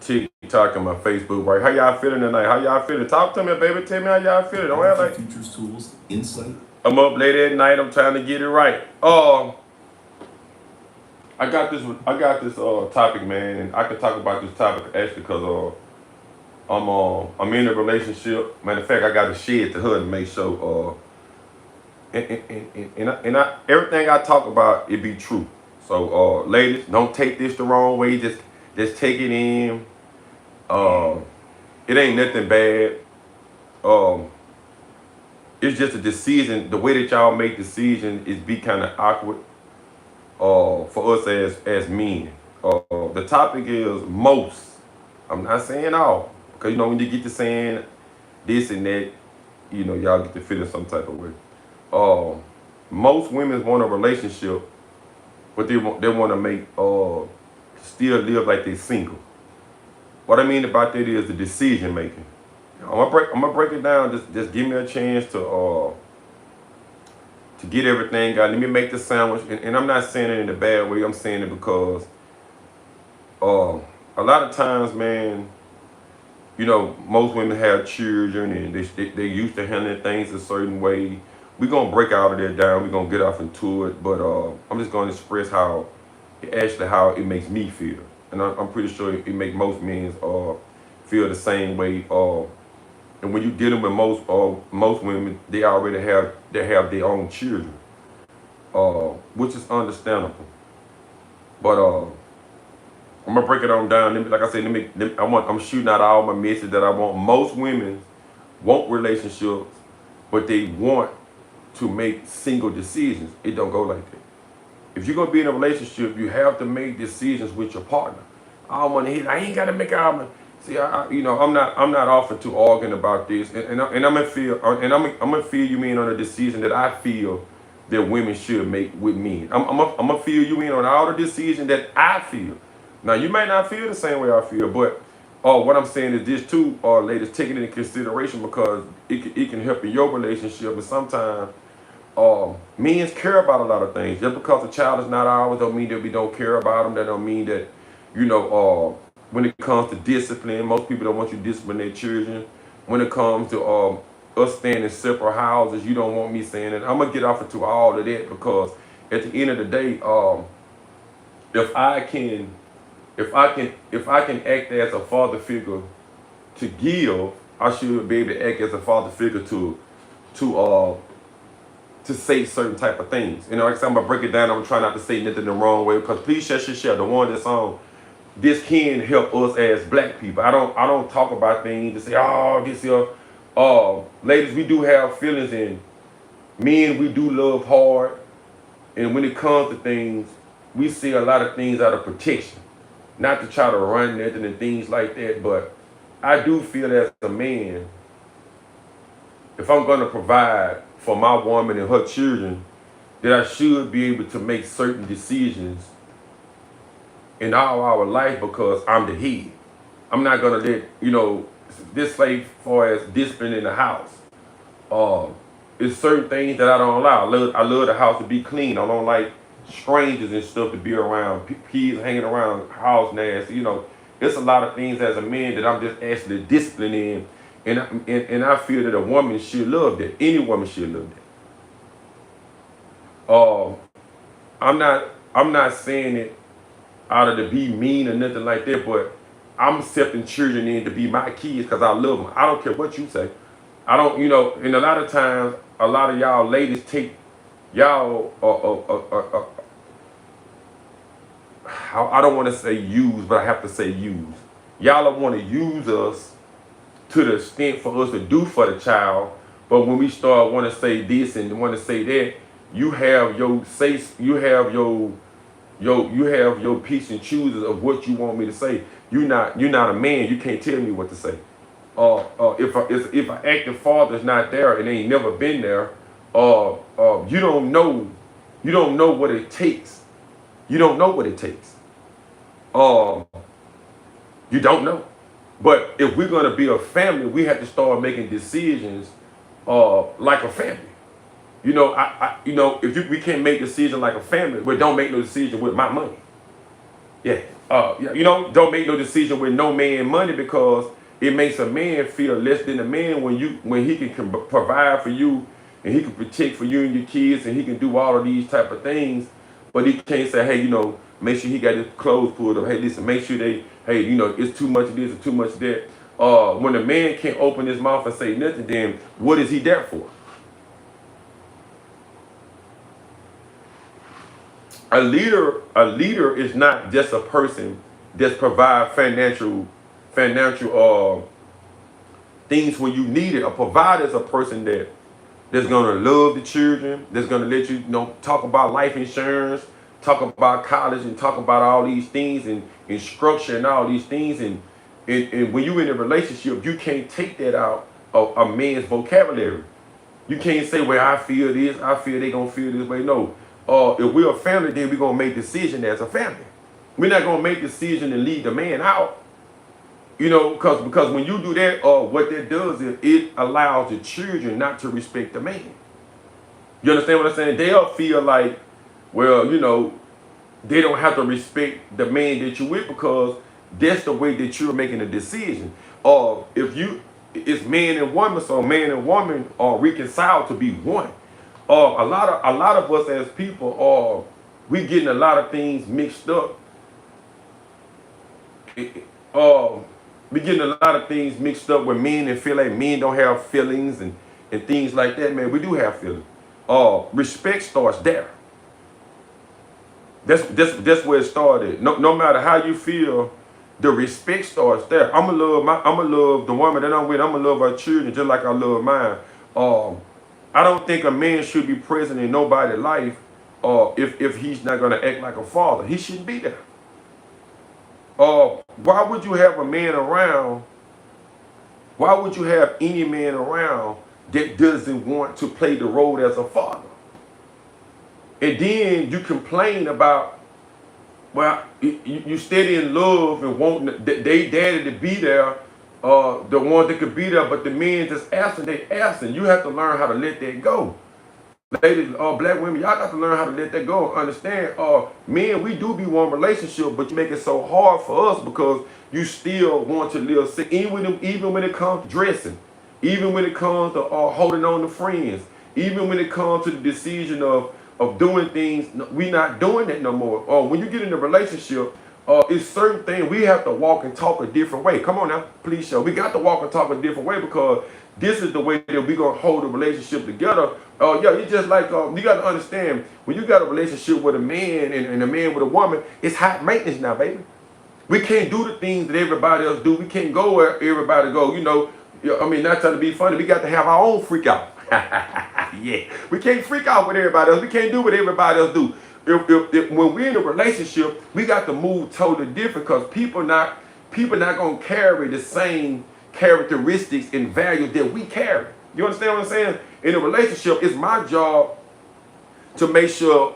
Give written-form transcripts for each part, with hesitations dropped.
TikTok and my Facebook, right? How y'all feeling tonight? How y'all feeling? Talk to me, baby. Tell me how y'all feeling. Don't act like Futures tools, insight. I'm up late at night. I'm trying to get it right. I got this topic, man, and I can talk about this topic actually because I'm in a relationship. Matter of fact, I got to share it to her to make sure everything I talk about it be true. So ladies, don't take this the wrong way. Just take it in. Uh, it ain't nothing bad. Um, it's just a decision. The way that y'all make decisions is be kind of awkward. For us as men. The topic is most. I'm not saying all because when you get to saying this and that, y'all get to feel in some type of way. Uh, Most women want a relationship, but they want to make still live like they single. What I mean about that is the decision making. I'm gonna break it down. Just give me a chance to get everything out. Let me make the sandwich, and I'm not saying it in a bad way. I'm saying it because uh, a lot of times, man, most women have children and they used to handling things a certain way. We're gonna break all of that down. We're gonna get off into it, but I'm just gonna express how it makes me feel, and I'm pretty sure it make most men feel the same way. And when you're dealing with most women, they have their own children, which is understandable. But I'm gonna break it on down. Like I said, I'm shooting out all my message that I want. Most women want relationships, but they want to make single decisions. It don't go like that. If you're gonna be in a relationship, you have to make decisions with your partner. I don't want to hit. I ain't gotta make out. See, I'm not offered to arguing about this, and I'm gonna feel you in on a decision that I feel that women should make with men. I'm gonna feel you in on all the decisions that I feel. Now you may not feel the same way I feel, but what I'm saying is this too, ladies, take it into consideration because it can help in your relationship, and sometimes men care about a lot of things. Just because a child is not ours don't mean that we don't care about them. That don't mean that, when it comes to discipline, most people don't want you to discipline their children. When it comes to us staying in separate houses, you don't want me saying it. I'm gonna get off into all of that because at the end of the day, if I can, if I can act as a father figure to give, I should be able to act as a father figure to uh to say certain type of things. Like I said, I'm gonna break it down. I'm trying not to say nothing the wrong way because please share the one that's on. This can help us as black people. I don't talk about things to say, oh, this here. Ladies, we do have feelings, and men, we do love hard. And when it comes to things, we see a lot of things out of protection, not to try to run nothing and things like that. But I do feel as a man, if I'm gonna provide for my woman and her children, that I should be able to make certain decisions in all our life because I'm the head. I'm not gonna let this like far as discipline in the house. Uh, it's certain things that I don't allow. I love the house to be clean. I don't like strangers and stuff to be around. Kids hanging around, house nasty. It's a lot of things as a man that I'm just actually disciplined in, and I feel that a woman should love that. Any woman should love that. I'm not saying it out of to be mean or nothing like that, but I'm accepting children in to be my kids because I love them. I don't care what you say. I don't, and a lot of times, a lot of y'all ladies take y'all, I don't want to say use, but I have to say use. Y'all want to use us to the extent for us to do for the child, but when we start want to say this and want to say that, you have your piece and chooses of what you want me to say. You're not a man. You can't tell me what to say. If an active father's not there and ain't never been there, you don't know. You don't know what it takes. You don't know what it takes. Uh, you don't know. But if we're gonna be a family, we have to start making decisions like a family. If we can't make decisions like a family, we don't make no decision with my money. Yeah. Don't make no decision with no man money, because it makes a man feel less than a man when he can provide for you, and he can protect for you and your kids, and he can do all of these type of things. But he can't say, hey, make sure he got his clothes pulled up. Hey, listen, make sure hey, it's too much of this or too much of that. When a man can't open his mouth and say nothing, then what is he there for? A leader is not just a person that's provide financial things when you need it. A provider is a person that's gonna love the children, that's gonna let talk about life insurance, talk about college, and talk about all these things, and structure and all these things. And when you're in a relationship, you can't take that out of a man's vocabulary. You can't say, well, I feel this, I feel they gonna feel this way. No. If we're a family, then we're gonna make decisions as a family. We're not gonna make decisions and lead the man out. Because when you do that, what that does is it allows the children not to respect the man. You understand what I'm saying? They'll feel like, well, they don't have to respect the man that you're with, because that's the way that you're making a decision. It's man and woman, so man and woman are reconciled to be one. A lot of us as people we getting a lot of things mixed up. We getting a lot of things mixed up with men, and feel like men don't have feelings and things like that. Man, we do have feelings. Respect starts there. That's where it started. No matter how you feel, the respect starts there. I'ma love the woman that I'm with. I'ma love our children just like I love mine. I don't think a man should be present in nobody's life if he's not going to act like a father. He shouldn't be there. Why would you have a man around? Why would you have any man around that doesn't want to play the role as a father? And then you complain about, well, you steady in love and want they daddy to be there, the ones that could be there, but the men just absent, they absent. You have to learn how to let that go. Ladies, black women, y'all got to learn how to let that go and understand, men, we do be one relationship, but you make it so hard for us because you still want to live sick, even when it comes to dressing, even when it comes to holding on to friends, even when it comes to the decision of doing things. We not doing that no more. When you get in a relationship, it's certain things we have to walk and talk a different way. Come on now, please show. We got to walk and talk a different way, because this is the way that we're going to hold a relationship together. It's just like, you got to understand, when you got a relationship with a man and a man with a woman, it's high maintenance now, baby. We can't do the things that everybody else do. We can't go where everybody go, not trying to be funny. We got to have our own freak out. Yeah, we can't freak out with everybody else. We can't do what everybody else do. When we're in a relationship, we got to move totally different, because people not gonna carry the same characteristics and values that we carry. You understand what I'm saying? In a relationship, it's my job to make sure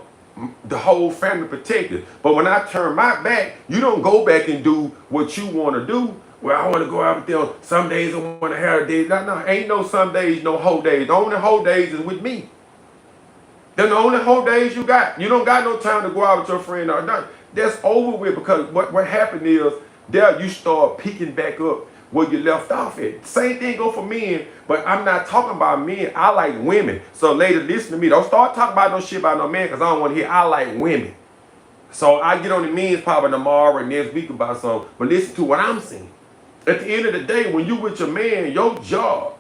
the whole family protected. But when I turn my back, you don't go back and do what you want to do. Well, I want to go out there. Some days I want to have a day. No, ain't no some days, no whole days. The only whole days is with me. Then the only whole days you got. You don't got no time to go out with your friend or not. That's over with, because what happened is there you start picking back up where you left off at. Same thing go for men, but I'm not talking about men. I like women. So ladies, listen to me. Don't start talking about no shit about no man, because I don't want to hear. I like women. So I get on the men's probably tomorrow and next week about something. But listen to what I'm saying. At the end of the day, when you with your man, your job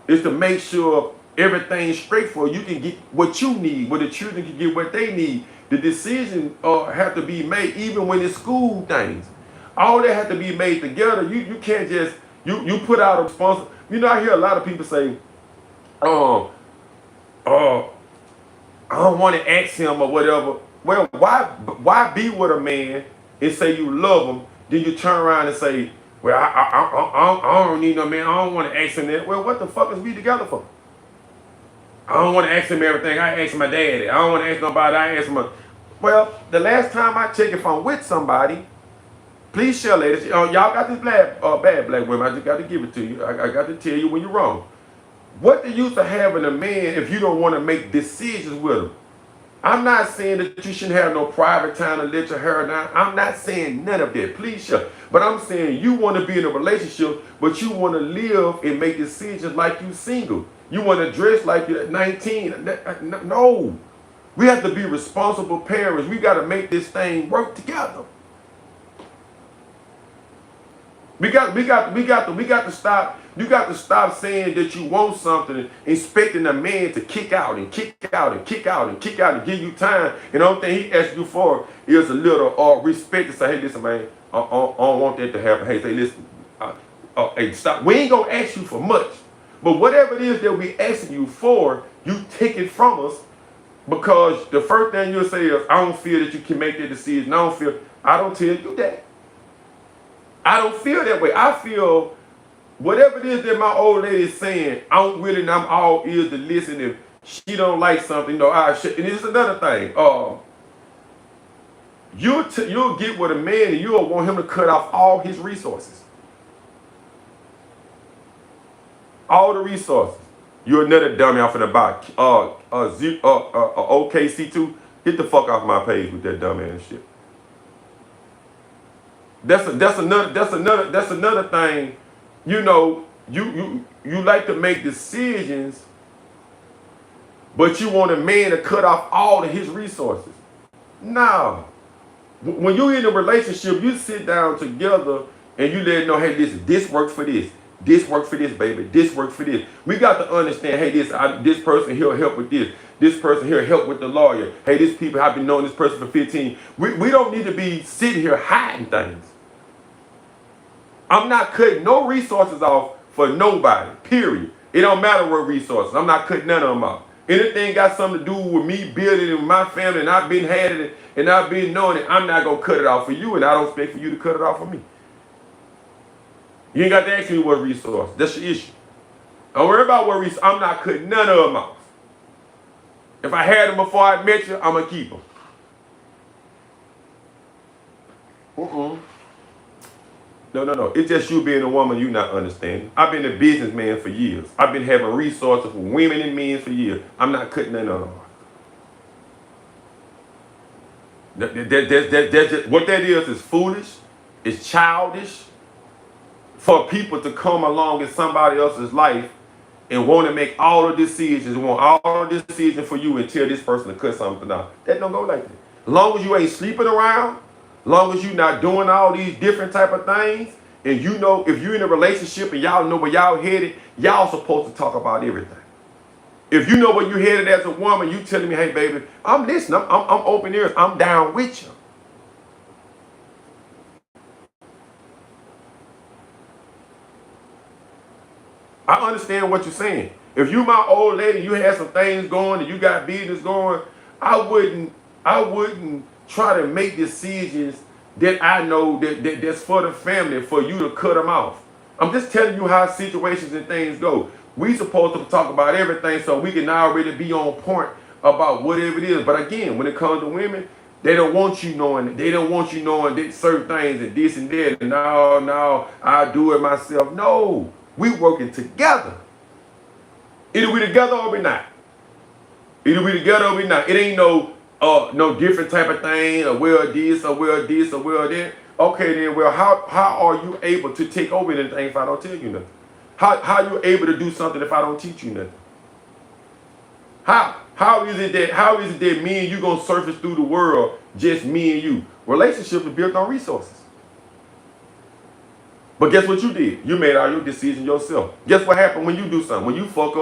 is to make sure everything's straight for you. You can get what you need, where the children can get what they need. The decision have to be made, even when it's school things. All that have to be made together. You can't just you put out a response. I hear a lot of people say, I don't want to ask him or whatever. Well, why be with a man and say you love him, then you turn around and say, well, I don't need no man. I don't want to ask him that. Well, what the fuck is we together for? I don't want to ask him everything. I ask my daddy. I don't want to ask nobody. I ask him. Well, the last time I check, if I'm with somebody, please share, ladies. Y'all got this bad black women. I just got to give it to you. I got to tell you when you're wrong. What the use of having a man if you don't want to make decisions with him? I'm not saying that you shouldn't have no private time to let your hair down. I'm not saying none of that. Please shut. But I'm saying you want to be in a relationship, but you want to live and make decisions like you single. You want to dress like you're 19. No. We have to be responsible parents. We got to make this thing work together. We got to stop. You got to stop saying that you want something and expecting a man to kick out and kick out and kick out and kick out and give you time. And the only thing he asks you for is a little respect to say, hey, listen, man, I don't want that to happen. Hey, say, listen, hey, stop. We ain't gonna ask you for much, but whatever it is that we asking you for, you take it from us because the first thing you'll say is, I don't feel that you can make that decision. I don't tell you that. I don't feel that way. I feel whatever it is that my old lady is saying, I'm all ears to listen. If she don't like something, and it's another thing. You'll get with a man and you'll want him to cut off all his resources. All the resources. You're another dummy off in the box. OKC2, get the fuck off my page with that dumb ass shit. That's another thing. You like to make decisions, but you want a man to cut off all of his resources. No. When you're in a relationship, you sit down together and you let him know, hey, listen, this works for this. This works for this, baby. This works for this. We got to understand, hey, this person here help with this. This person here help with the lawyer. Hey, this people, I've been knowing this person for 15. We don't need to be sitting here hiding things. I'm not cutting no resources off for nobody, period. It don't matter what resources. I'm not cutting none of them off. Anything got something to do with me building it with my family and I've been had it and I've been knowing it, I'm not going to cut it off for you and I don't expect for you to cut it off for me. You ain't got to ask me what resource. That's your issue. Don't worry about what resource. I'm not cutting none of them off. If I had them before I met you, I'm going to keep them. No. It's just you being a woman you not understanding. I've been a businessman for years. I've been having resources for women and men for years. I'm not cutting none of them off. What that is foolish. It's childish for people to come along in somebody else's life and want to make all the decisions, want all the decisions for you and tell this person to cut something out. That don't go like that. As long as you ain't sleeping around, as long as you're not doing all these different type of things, and you know if you're in a relationship and y'all know where y'all headed, y'all supposed to talk about everything. If you know where you headed as a woman, you telling me, hey baby, I'm listening, I'm open ears, I'm down with you. I understand what you're saying. If you my old lady, you had some things going and you got business going, I wouldn't try to make decisions that I know that's for the family, for you to cut them off. I'm just telling you how situations and things go. We supposed to talk about everything so we can already be on point about whatever it is. But again, when it comes to women, they don't want you knowing. They don't want you knowing that certain things and this and that. And no, I do it myself. No, we working together. Either we together or we not. Either we together or we not. It ain't no different type of thing, or well this, or well this, or well that. Okay then, well, how are you able to take over anything if I don't tell you nothing? How you able to do something if I don't teach you nothing? How is it that me and you gonna surface through the world, just me and you? Relationships are built on resources. But guess what you did? You made all your decisions yourself. Guess what happened when you do something? When you fuck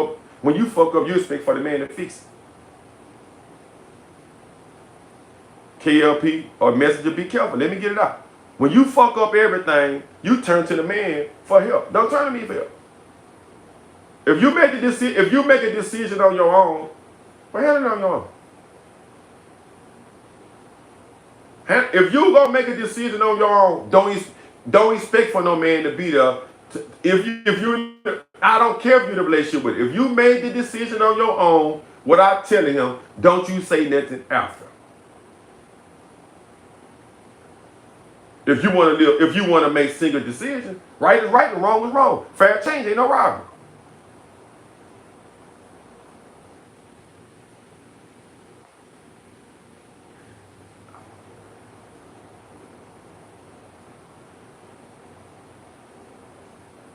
up, you expect for the man to fix it. KLP or Messenger, be careful. Let me get it out. When you fuck up everything, you turn to the man for help. Don't turn to me for help. If you make a decision on your own, well, handle it on your own. If you gonna make a decision on your own, don't expect for no man to be there. I don't care if you're in a relationship with it. If you made the decision on your own without telling him, don't you say nothing after. If you want to make single decisions, right is right and wrong is wrong. Fair change ain't no robbery.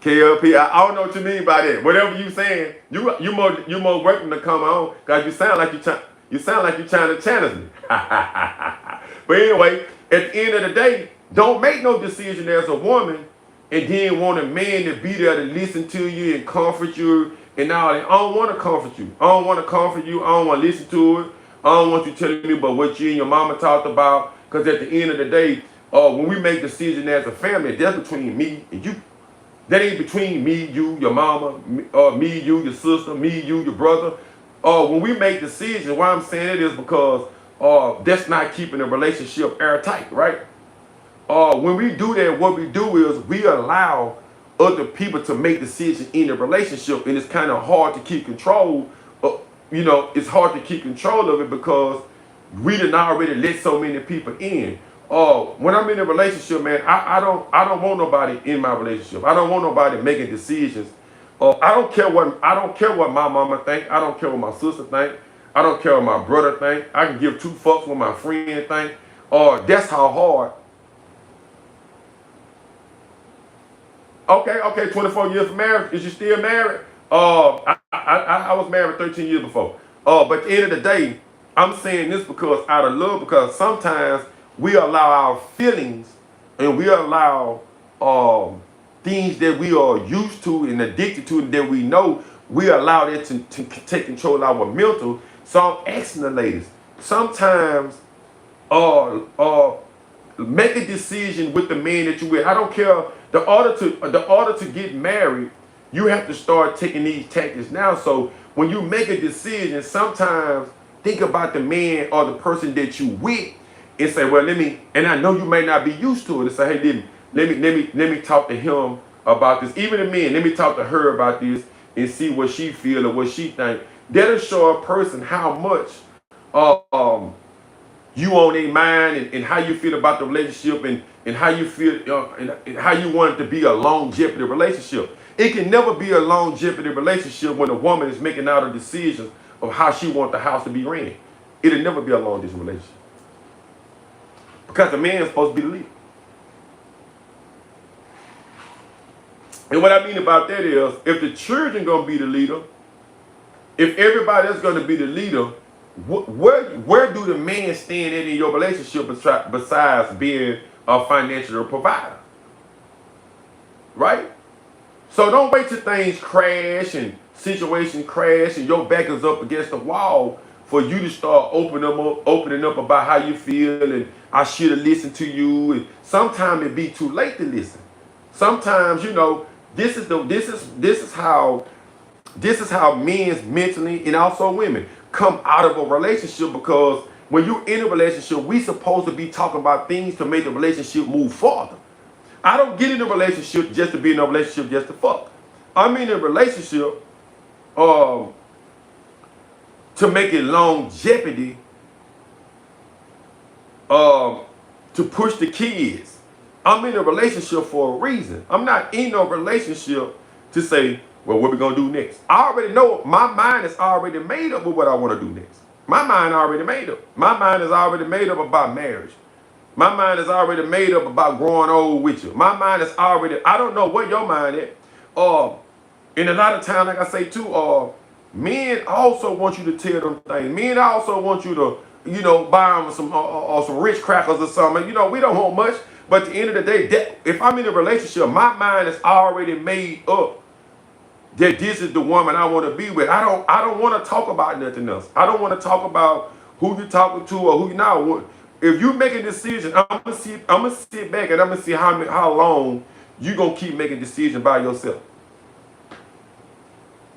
KLP, I don't know what you mean by that. Whatever you saying, you more welcome to come on, cause you sound like you trying to challenge me. But anyway, at the end of the day, don't make no decision as a woman and then want a man to be there to listen to you and comfort you and all that. I don't want to comfort you. I don't want to comfort you. I don't want to listen to it. I don't want you telling me about what you and your mama talked about. Because at the end of the day, when we make decisions as a family, that's between me and you. That ain't between me, you, your mama, me, you, your sister, me, you, your brother. When we make decisions, why I'm saying it is because that's not keeping the relationship airtight, right? When we do that, what we do is we allow other people to make decisions in the relationship, and it's kind of hard to keep control. It's hard to keep control of it because we done already let so many people in. When I'm in a relationship, man, I don't want nobody in my relationship. I don't want nobody making decisions. I don't care what my mama think. I don't care what my sister think. I don't care what my brother think. I can give two fucks what my friend think. That's how hard. Okay, 24 years of marriage. Is you still married? I was married 13 years before. But at the end of the day, I'm saying this because out of love, because sometimes we allow our feelings and we allow things that we are used to and addicted to and that we know, we allow that to take control of our mental. So I'm asking the ladies, sometimes make a decision with the man that you with. I don't care. The order to get married, you have to start taking these tactics now. So when you make a decision, sometimes think about the man or the person that you with and say, well, and I know you may not be used to it, and say, hey, let me talk to him about this. Even the men, let me talk to her about this and see what she feel or what she think. That'll show a person how much you on their mind and how you feel about the relationship and how you feel and how you want it to be a longevity relationship. It can never be a longevity relationship when a woman is making out a decision of how she wants the house to be ran. It'll never be a long distance relationship. Because the man is supposed to be the leader. And what I mean about that is, if the children gonna be the leader, if everybody else gonna be the leader, where do the man stand in your relationship besides being a financial provider? Right? So don't wait till things crash and situations crash and your back is up against the wall for you to start opening up about how you feel and I should have listened to you. And sometimes it be too late to listen. Sometimes, this is how men mentally and also women come out of a relationship, because when you're in a relationship, we supposed to be talking about things to make the relationship move farther. I don't get in a relationship just to be in a relationship just to fuck. I'm in a relationship to make it longevity, to push the kids. I'm in a relationship for a reason. I'm not in a relationship to say, well, what we gonna do next? I already know, my mind is already made up with what I want to do next. My mind already made up. My mind is already made up about marriage. My mind is already made up about growing old with you. My mind is already, I don't know what your mind is. And a lot of times, like I say too, men also want you to tell them things. Men also want you to, buy them some rich crackers or something. We don't want much. But at the end of the day, if I'm in a relationship, my mind is already made up that this is the woman I want to be with. I don't want to talk about nothing else. I don't want to talk about who you're talking to or who you're not. If you make a decision, I'm gonna sit back and I'm gonna see how long you gonna keep making decisions by yourself.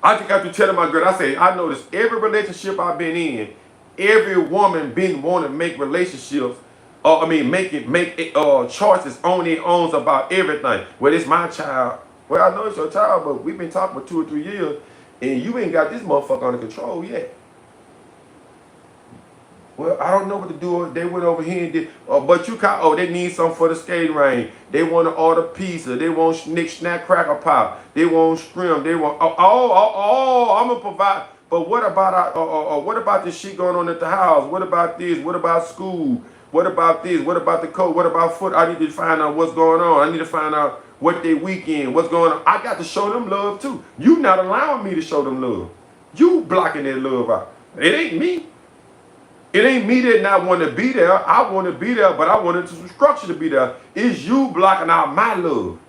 I just got to tell my girl, I noticed every relationship I've been in, every woman been wanting to make relationships, make choices on their own about everything. Well, it's my child. Well, I know it's your child, but we've been talking for 2 or 3 years, and you ain't got this motherfucker under control yet. Well, I don't know what to do. They went over here and did, but they need something for the skating ring. They want to order pizza. They want snack cracker pop. They want shrimp. They want, I'm going to provide. But what about this shit going on at the house? What about this? What about school? What about this? What about the coach? What about foot? I need to find out what's going on. I need to find out what they weekend, what's going on. I got to show them love too. You not allowing me to show them love. You blocking that love out. It ain't me. It ain't me that not want to be there. I want to be there, but I wanted some structure to be there. It's you blocking out my love.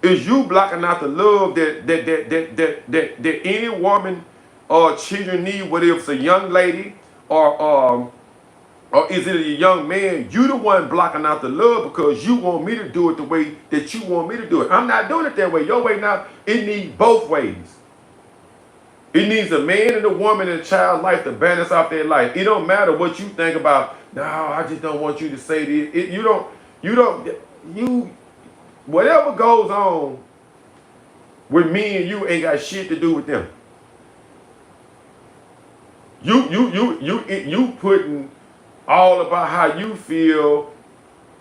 It's you blocking out the love that any woman or children need, whether it's a young lady or is it a young man? You the one blocking out the love because you want me to do it the way that you want me to do it. I'm not doing it that way. Your way now, it needs both ways. It needs a man and a woman and a child's life to balance out their life. It don't matter what you think about. No, I just don't want you to say this. Whatever goes on with me and you ain't got shit to do with them. You putting all about how you feel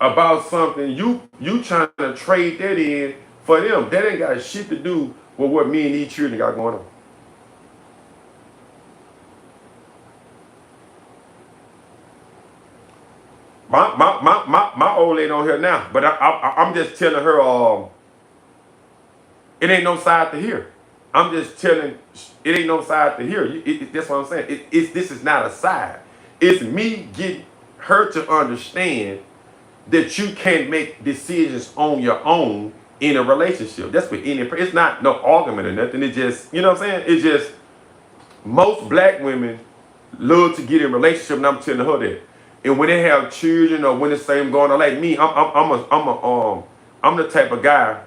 about something. You trying to trade that in for them. That ain't got shit to do with what me and these children got going on. My old lady on here now, but I'm just telling her it ain't no side to hear. I'm just telling it ain't no side to hear. That's what I'm saying. This is not a side. It's me getting her to understand that you can't make decisions on your own in a relationship. That's what it's not no argument or nothing. It just, you know what I'm saying? It's just most black women love to get in a relationship, and I'm telling her that. And when they have children or when the same going on, like me, I'm the type of guy.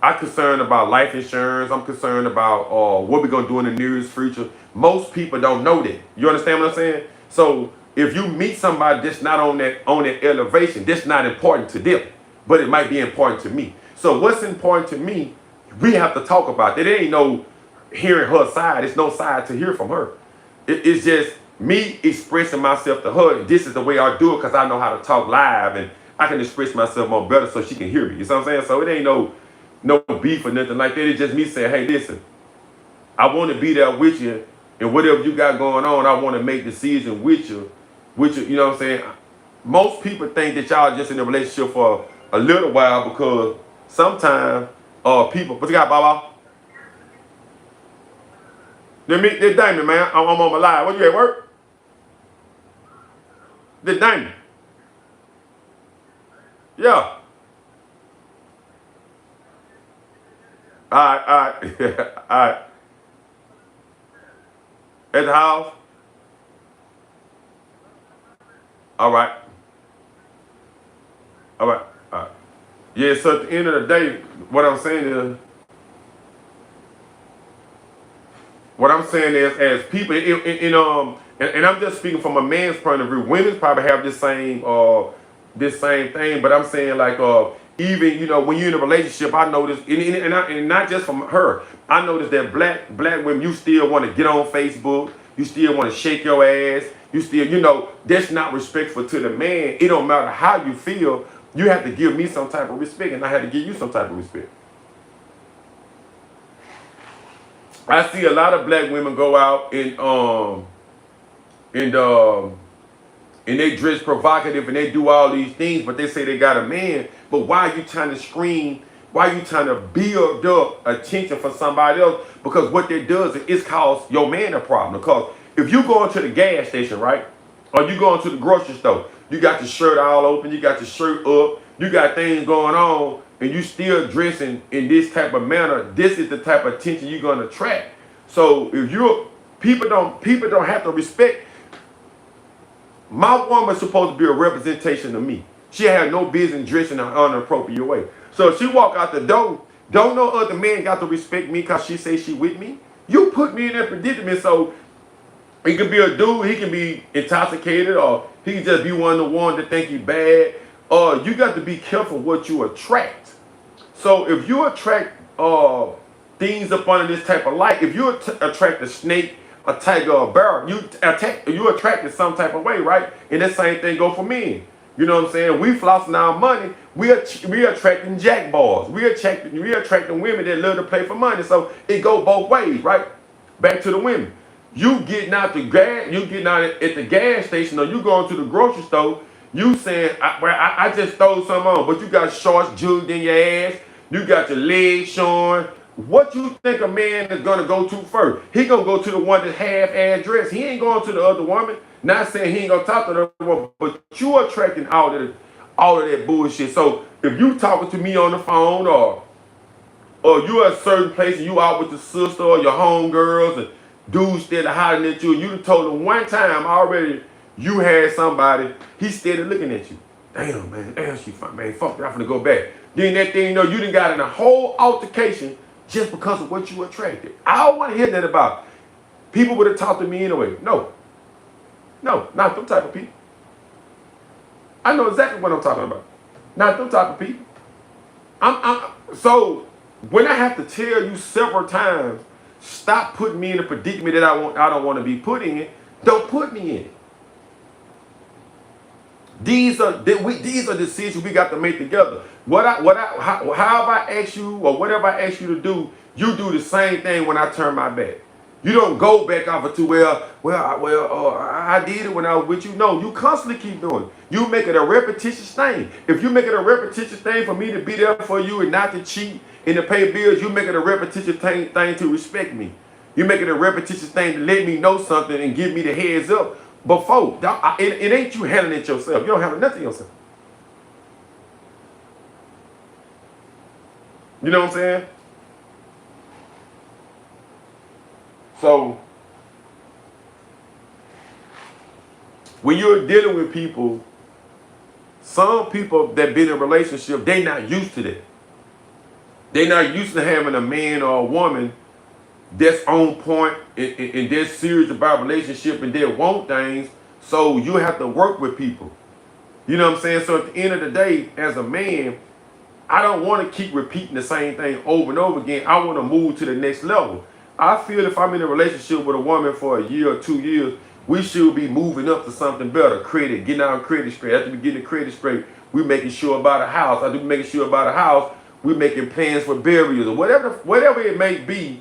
I'm concerned about life insurance. I'm concerned about what we're gonna do in the nearest future. Most people don't know that. You understand what I'm saying? So if you meet somebody that's not on that elevation, that's not important to them, but it might be important to me. So what's important to me, we have to talk about that. There ain't no hearing her side. It's no side to hear from her. It's just me expressing myself to her. This is the way I do it because I know how to talk live and I can express myself more better so she can hear me. You know what I'm saying? So it ain't no beef or nothing like that. It's just me saying, hey, listen, I want to be there with you, and whatever you got going on, I want to make decisions with you, you know what I'm saying? Most people think that y'all just in a relationship for a little while because sometimes people, what you got, Baba? This Damon, man, I'm on my live. What you at work? This Damon. Yeah. All right. All right. At the house? All right. All right. All right. Yeah, so at the end of the day, what I'm saying is, as people, and I'm just speaking from a man's point of view. Women probably have this same thing, but I'm saying like even when you're in a relationship, I notice, and not just from her, I notice that black women, you still want to get on Facebook, you still want to shake your ass, you still, that's not respectful to the man. It don't matter how you feel, you have to give me some type of respect, and I have to give you some type of respect. I see a lot of black women go out and they dress provocative and they do all these things, but they say they got a man. But why are you trying to scream? Why are you trying to build up attention for somebody else? Because what that does is cause your man a problem. Because if you go into the gas station, right, or you go into the grocery store, you got your shirt all open, you got your shirt up, you got things going on, and you still dressing in this type of manner, this is the type of attention you're gonna attract. So if people don't have to respect. My woman's supposed to be a representation of me. She had no business dressing in an inappropriate way. So if she walk out the door, don't no other man got to respect me because she say she with me. You put me in that predicament. So he can be a dude, he can be intoxicated, or he can just be one of the ones that think he bad. You got to be careful what you attract. So if you attract things up under this type of light, if you attract a snake, a tiger, or a bear, you attracted some type of way, right? And the same thing go for men. You know what I'm saying? We flossing our money. We attracting jackballs. We attracting women that love to play for money. So it go both ways, right? Back to the women. You getting out at the gas station, or you going to the grocery store, You saying, I just throw some on, but you got shorts jugged in your ass. You got your legs showing. What you think a man is gonna go to first? He gonna go to the one that's half-ass dressed. He ain't going to the other woman. Not saying he ain't gonna talk to the other woman, but you attracting all of that bullshit. So if you talking to me on the phone or you at a certain place and you out with the sister or your homegirls and dudes steady hollering at you, and you done told them one time already you had somebody, he steady looking at you. Damn, man, damn, she fine, man, fuck it, I'm finna go back. Then that thing, you done got in a whole altercation just because of what you attracted. I don't want to hear that about people would have talked to me anyway. No, not them type of people. I know exactly what I'm talking about. Not them type of people. So when I have to tell you several times, stop putting me in a predicament that I don't want to be put in. Don't put me in it. These are decisions we got to make together. However I ask you or whatever I ask you to do, you do the same thing when I turn my back. You don't go back off of to I did it when I was with you. No, you constantly keep doing it. You make it a repetitious thing. If you make it a repetitious thing for me to be there for you and not to cheat and to pay bills, you make it a repetitious thing to respect me. You make it a repetitious thing to let me know something and give me the heads up before. It ain't you handling it yourself. You don't handle nothing yourself. You know what I'm saying? So when you're dealing with people, some people that been in a relationship, they not used to that. They not used to having a man or a woman that's on point and they're serious about relationship and they want things. So you have to work with people. You know what I'm saying? So at the end of the day, as a man, I don't want to keep repeating the same thing over and over again. I want to move to the next level. I feel if I'm in a relationship with a woman for a year or 2 years, we should be moving up to something better. Credit, getting our credit straight. After we get the credit straight, we making sure about a house. After we making sure about a house, we making plans for burials or whatever it may be.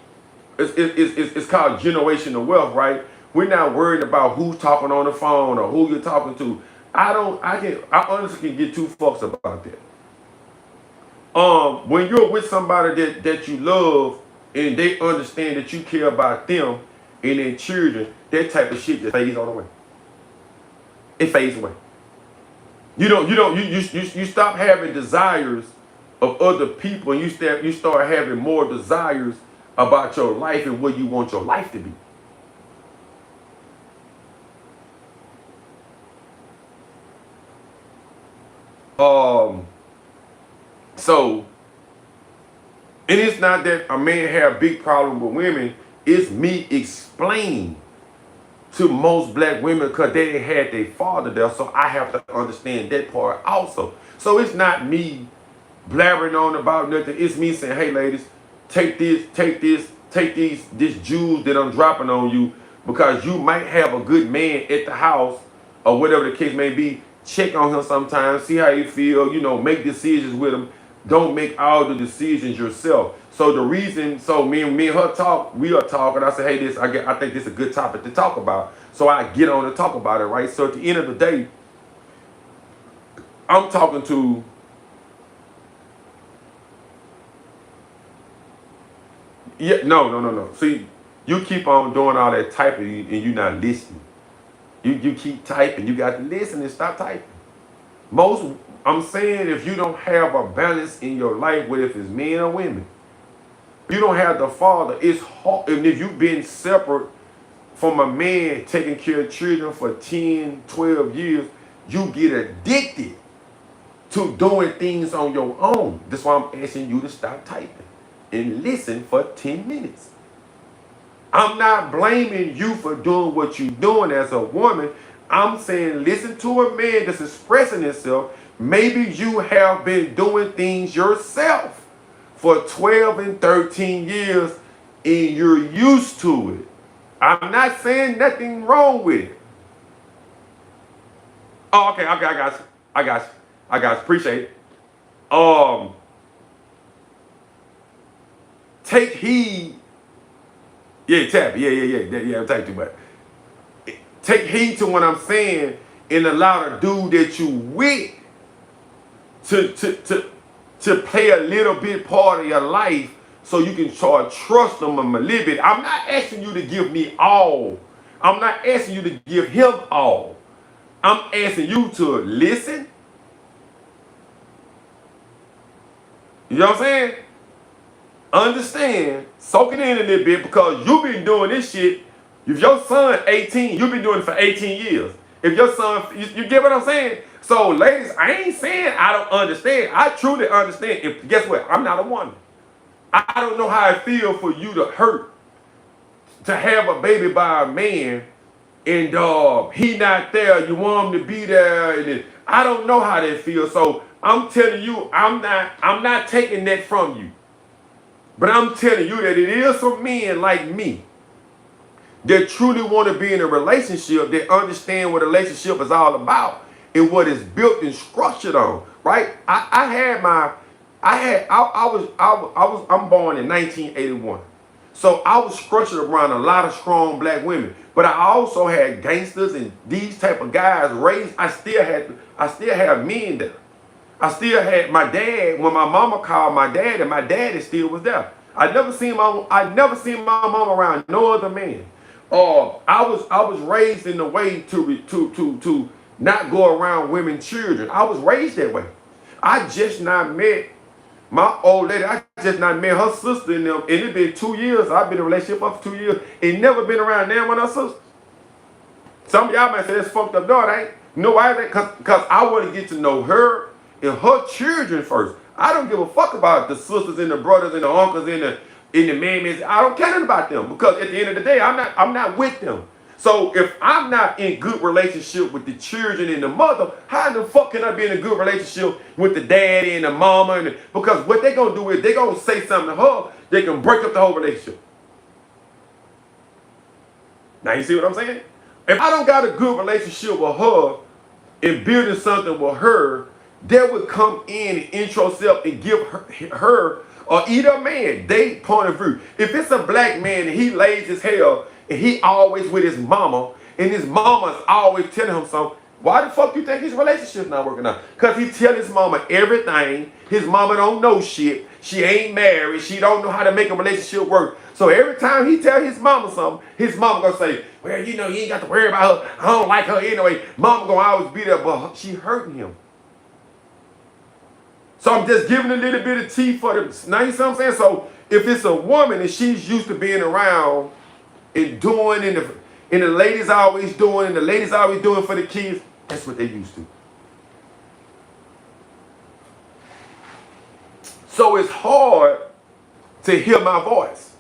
It's called generational wealth, right? We're not worried about who's talking on the phone or who you're talking to. I honestly can get two fucks about that. When you're with somebody that you love and they understand that you care about them and their children, that type of shit just fades on the way. It fades away. You stop having desires of other people and you start having more desires about your life and what you want your life to be. So and it's not that a man have a big problem with women. It's me explaining to most black women because they didn't have their father there. So I have to understand that part also. So it's not me blabbering on about nothing. It's me saying, hey ladies, take this jewels that I'm dropping on you because you might have a good man at the house or whatever the case may be. Check on him sometimes, see how he feel, make decisions with him. Don't make all the decisions yourself. So the reason, me and her talk, we are talking. I say, hey, I think this is a good topic to talk about. So I get on and talk about it, right? So at the end of the day, I'm talking to no. See, you keep on doing all that typing and you're not listening. You keep typing. You got to listen and stop typing. I'm saying if you don't have a balance in your life, whether if it's men or women, you don't have the father, it's hard. And if you've been separate from a man taking care of children for 10, 12 years, you get addicted to doing things on your own. That's why I'm asking you to stop typing and listen for 10 minutes. I'm not blaming you for doing what you're doing as a woman. I'm saying listen to a man that's expressing himself. Maybe you have been doing things yourself for 12 and 13 years and you're used to it. I'm not saying nothing wrong with it. Oh, okay, I got you. Appreciate it. Take heed. Yeah, tap. Yeah. I'm taking too much. Take heed to what I'm saying and allow the dude that you with to play a little bit part of your life so you can try to trust them a little bit. I'm not asking you to give me all. I'm not asking you to give him all. I'm asking you to listen. You know what I'm saying? Understand, soak it in a little bit because you've been doing this shit. If your son 18, you've been doing it for 18 years. If your son, you get what I'm saying? So ladies, I ain't saying I don't understand. I truly understand. If guess what? I'm not a woman. I don't know how it feels for you to hurt, to have a baby by a man, and he not there. You want him to be there, and then, I don't know how that feels. So I'm telling you, I'm not taking that from you. But I'm telling you that it is some men like me that truly want to be in a relationship, that understand what a relationship is all about and what it's built and structured on, right? I'm born in 1981. So I was structured around a lot of strong black women. But I also had gangsters and these type of guys raised. I still have men there. I still had my dad. When my mama called my dad, and my daddy still was there. I never seen my mom around no other man. I was raised in the way to not go around women, children. I was raised that way. I just not met my old lady. I just not met her sister in them, and it been 2 years. I've been in a relationship for 2 years, and never been around them with her sister. Some of y'all might say that's fucked up, dog. Ain't. You know why? Because I want to get to know her and her children first. I don't give a fuck about the sisters and the brothers and the uncles and the mammies. I don't care nothing about them because at the end of the day, I'm not with them. So if I'm not in good relationship with the children and the mother, how the fuck can I be in a good relationship with the daddy and the mama? Because what they gonna do is they gonna say something to her, they can break up the whole relationship. Now you see what I'm saying? If I don't got a good relationship with her and building something with her, that would come in and intro self and give her or either a man, they point of view. If it's a black man and he lays his hair and he always with his mama and his mama's always telling him something, why the fuck you think his relationship's not working out? Because he tell his mama everything. His mama don't know shit. She ain't married. She don't know how to make a relationship work. So every time he tell his mama something, his mama gonna say, well, you know, you ain't got to worry about her. I don't like her anyway. Mama gonna always be there, but she hurting him. So I'm just giving a little bit of tea for them. Now you see what I'm saying? So if it's a woman and she's used to being around and doing, and the ladies always doing, and the ladies always doing for the kids, that's what they used to. So it's hard to hear my voice.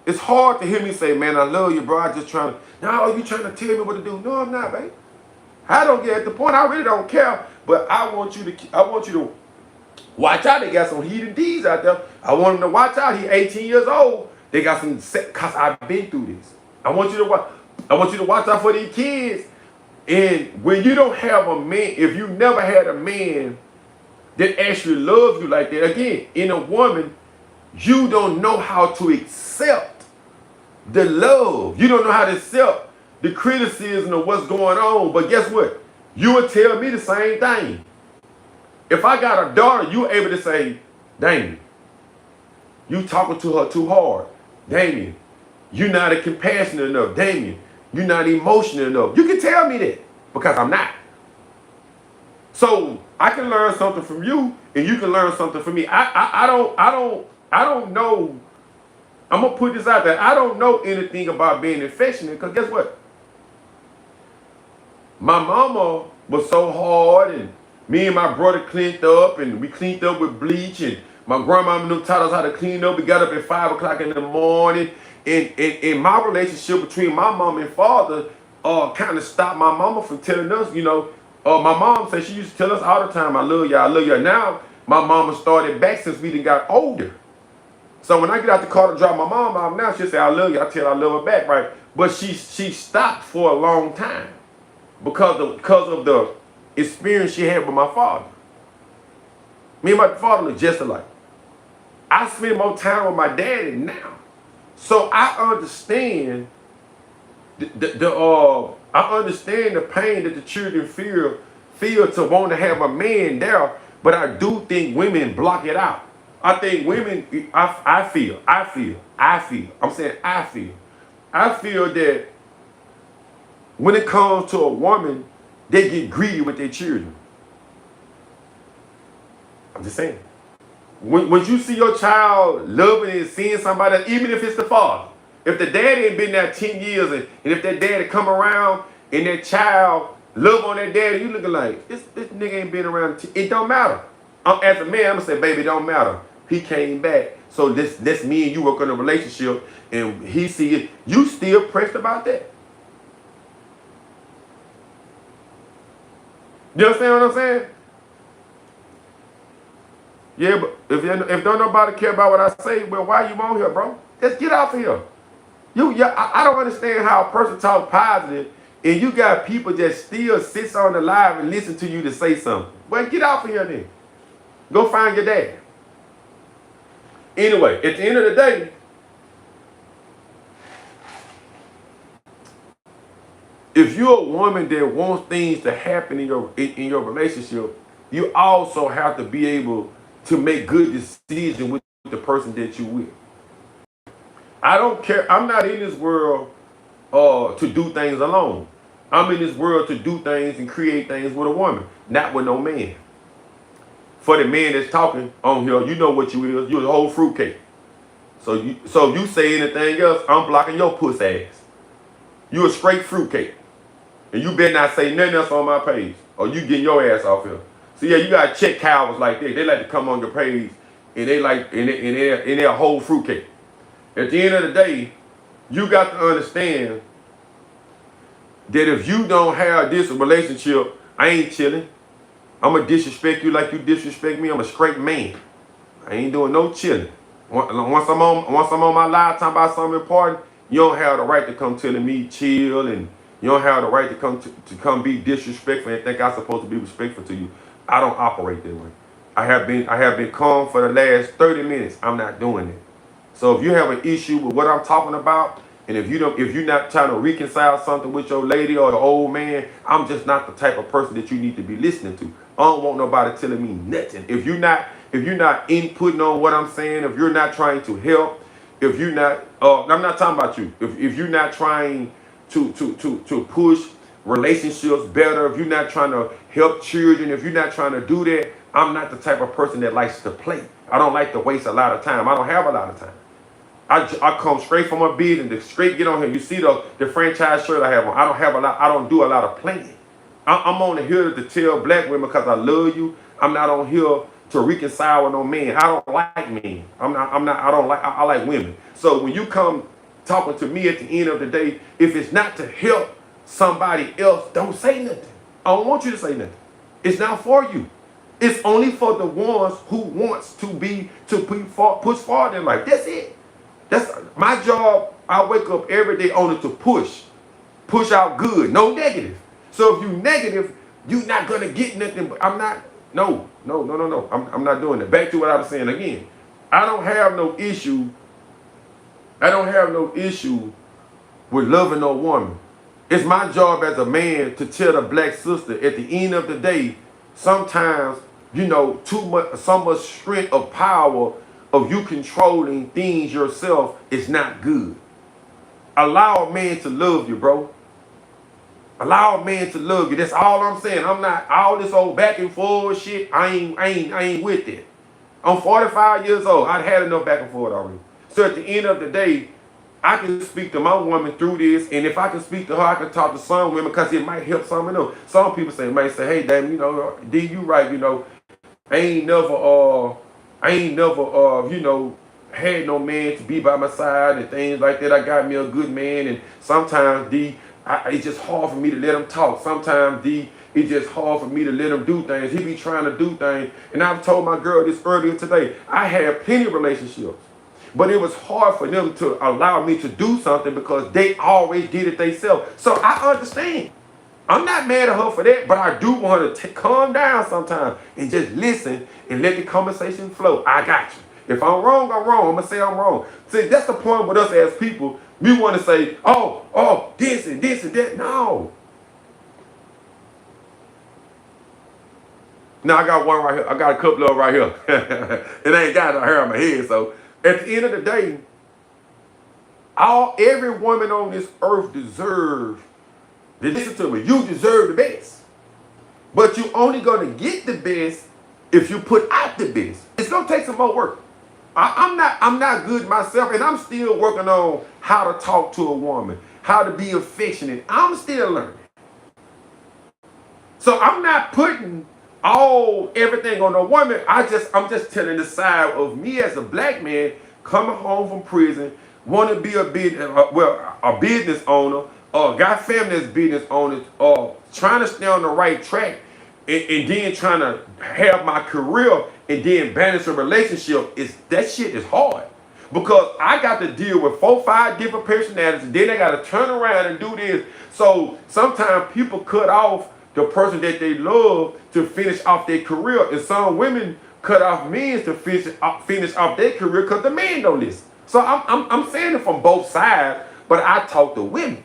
It's hard to hear me say, man, I love you, bro. I just trying to, no, you trying to tell me what to do. No, I'm not, babe. I don't get at the point. I really don't care. But I want you to watch out. They got some heated D's out there. I want them to watch out. He 18 years old. They got some, because I've been through this. I want you to watch out for these kids. And when you don't have a man, if you never had a man that actually loves you like that, again, in a woman, you don't know how to accept the love. You don't know how to accept the criticism of what's going on. But guess what? You would tell me the same thing. If I got a daughter, you're able to say, Damien, you talking to her too hard. Damien, you're not compassionate enough. Damien, you're not emotional enough. You can tell me that because I'm not. So I can learn something from you, and you can learn something from me. I don't know. I'm gonna put this out there. I don't know anything about being affectionate because guess what? My mama was so hard, and me and my brother cleaned up, and we cleaned up with bleach, and my grandmama taught us how to clean up. We got up at 5 o'clock in the morning, and my relationship between my mom and father kind of stopped my mama from telling us, you know. My mom said she used to tell us all the time, I love you, I love you. Now, my mama started back since we done got older. So when I get out the car to drop my mom off now, she'll say, I love you. I tell her I love her back, right? But she stopped for a long time because of the experience she had with my father. Me and my father look just alike. I spend more time with my daddy now. So I understand I understand the pain that the children feel to want to have a man there, but I do think women block it out. I think women, I'm saying I feel that when it comes to a woman, they get greedy with their children. I'm just saying. When you see your child loving and seeing somebody, even if it's the father, if the daddy ain't been there 10 years and if that daddy come around and that child love on that daddy, you looking like, this nigga ain't been around, it don't matter. As a man, I'm gonna say, baby, it don't matter. He came back. So this me and you work on a relationship and he see it. You still pressed about that. You understand what I'm saying? Yeah, but if don't nobody care about what I say, well, why you on here, bro? Just get off of here. I don't understand how a person talk positive and you got people that still sits on the live and listen to you to say something. Well, get off of here then. Go find your dad. Anyway, at the end of the day, if you're a woman that wants things to happen in your relationship, you also have to be able to make good decisions with the person that you with. I don't care. I'm not in this world to do things alone. I'm in this world to do things and create things with a woman, not with no man. For the man that's talking on here, you know what you is. You're a whole fruitcake. So if you say anything else, I'm blocking your puss ass. You a straight fruitcake. And you better not say nothing else on my page, or you getting your ass off here. So yeah, you gotta check cowards like that. They like to come on your page and they like and they're a whole fruitcake. At the end of the day, you got to understand that if you don't have this relationship, I ain't chilling. I'm gonna disrespect you like you disrespect me. I'm a straight man. I ain't doing no chilling. Once I'm on my live talking about something important, you don't have the right to come telling me chill, and you don't have the right to come be disrespectful and think I'm supposed to be respectful to you. I don't operate that way. I have been calm for the last 30 minutes. I'm not doing it. So if you have an issue with what I'm talking about, and if you're not trying to reconcile something with your lady or the old man, I'm just not the type of person that you need to be listening to. I don't want nobody telling me nothing. If you're not inputting on what I'm saying, if you're not trying to help, if you're not, I'm not talking about you. If you're not trying to push relationships better, if you're not trying to help children, if you're not trying to do that, I'm not the type of person that likes to play. I don't like to waste a lot of time. I don't have a lot of time. I come straight from my business to straight get on here. You see the franchise shirt I have on. I don't do a lot of playing. I'm on here to tell black women because I love you. I'm not on here to reconcile with no man. I don't like men. I like women. So when you come talking to me at the end of the day, if it's not to help somebody else, don't say nothing. I don't want you to say nothing. It's not for you. It's only for the ones who wants to push forward in life. That's it. That's my job. I wake up every day only to push out good, no negative. So if you negative, you're not gonna get nothing. But I'm not. No. I'm not doing that. Back to what I was saying again. I don't have no issue with loving no woman. It's my job as a man to tell the black sister at the end of the day, sometimes, so much strength of power of you controlling things yourself is not good. Allow a man to love you, bro. Allow a man to love you. That's all I'm saying. I'm not all this old back and forth shit. I ain't with it. I'm 45 years old. I've had enough back and forth already. So at the end of the day, I can speak to my woman through this, and if I can speak to her, I can talk to some women because it might help some of them. Some people might say, hey, damn, D, you right, I ain't never, had no man to be by my side and things like that. I got me a good man, and sometimes, D, it's just hard for me to let him talk. Sometimes, D, it's just hard for me to let him do things. He be trying to do things. And I've told my girl this earlier today. I had plenty of relationships, but it was hard for them to allow me to do something because they always did it themselves. So I understand. I'm not mad at her for that, but I do want her to calm down sometimes and just listen and let the conversation flow. I got you. If I'm wrong, I'm wrong. I'm going to say I'm wrong. See, that's the point with us as people. We want to say, oh, this and this and that. No. Now I got one right here. I got a couple of them right here. It ain't got no hair on my head. So at the end of the day, every woman on this earth deserves, listen to me, you deserve the best. But you only gonna get the best if you put out the best. It's gonna take some more work. I'm not good myself, and I'm still working on how to talk to a woman, how to be affectionate. I'm still learning. So I'm not putting everything on a woman. I'm just telling the side of me as a black man coming home from prison, want to be a business owner, got family as business owners, trying to stay on the right track, and then trying to have my career and then balance a relationship. That shit is hard. Because I got to deal with 4-5 different personalities, and then I got to turn around and do this. So sometimes people cut off the person that they love to finish off their career, and some women cut off men to finish off their career because the man don't listen. So I'm saying it from both sides, but I talk to women.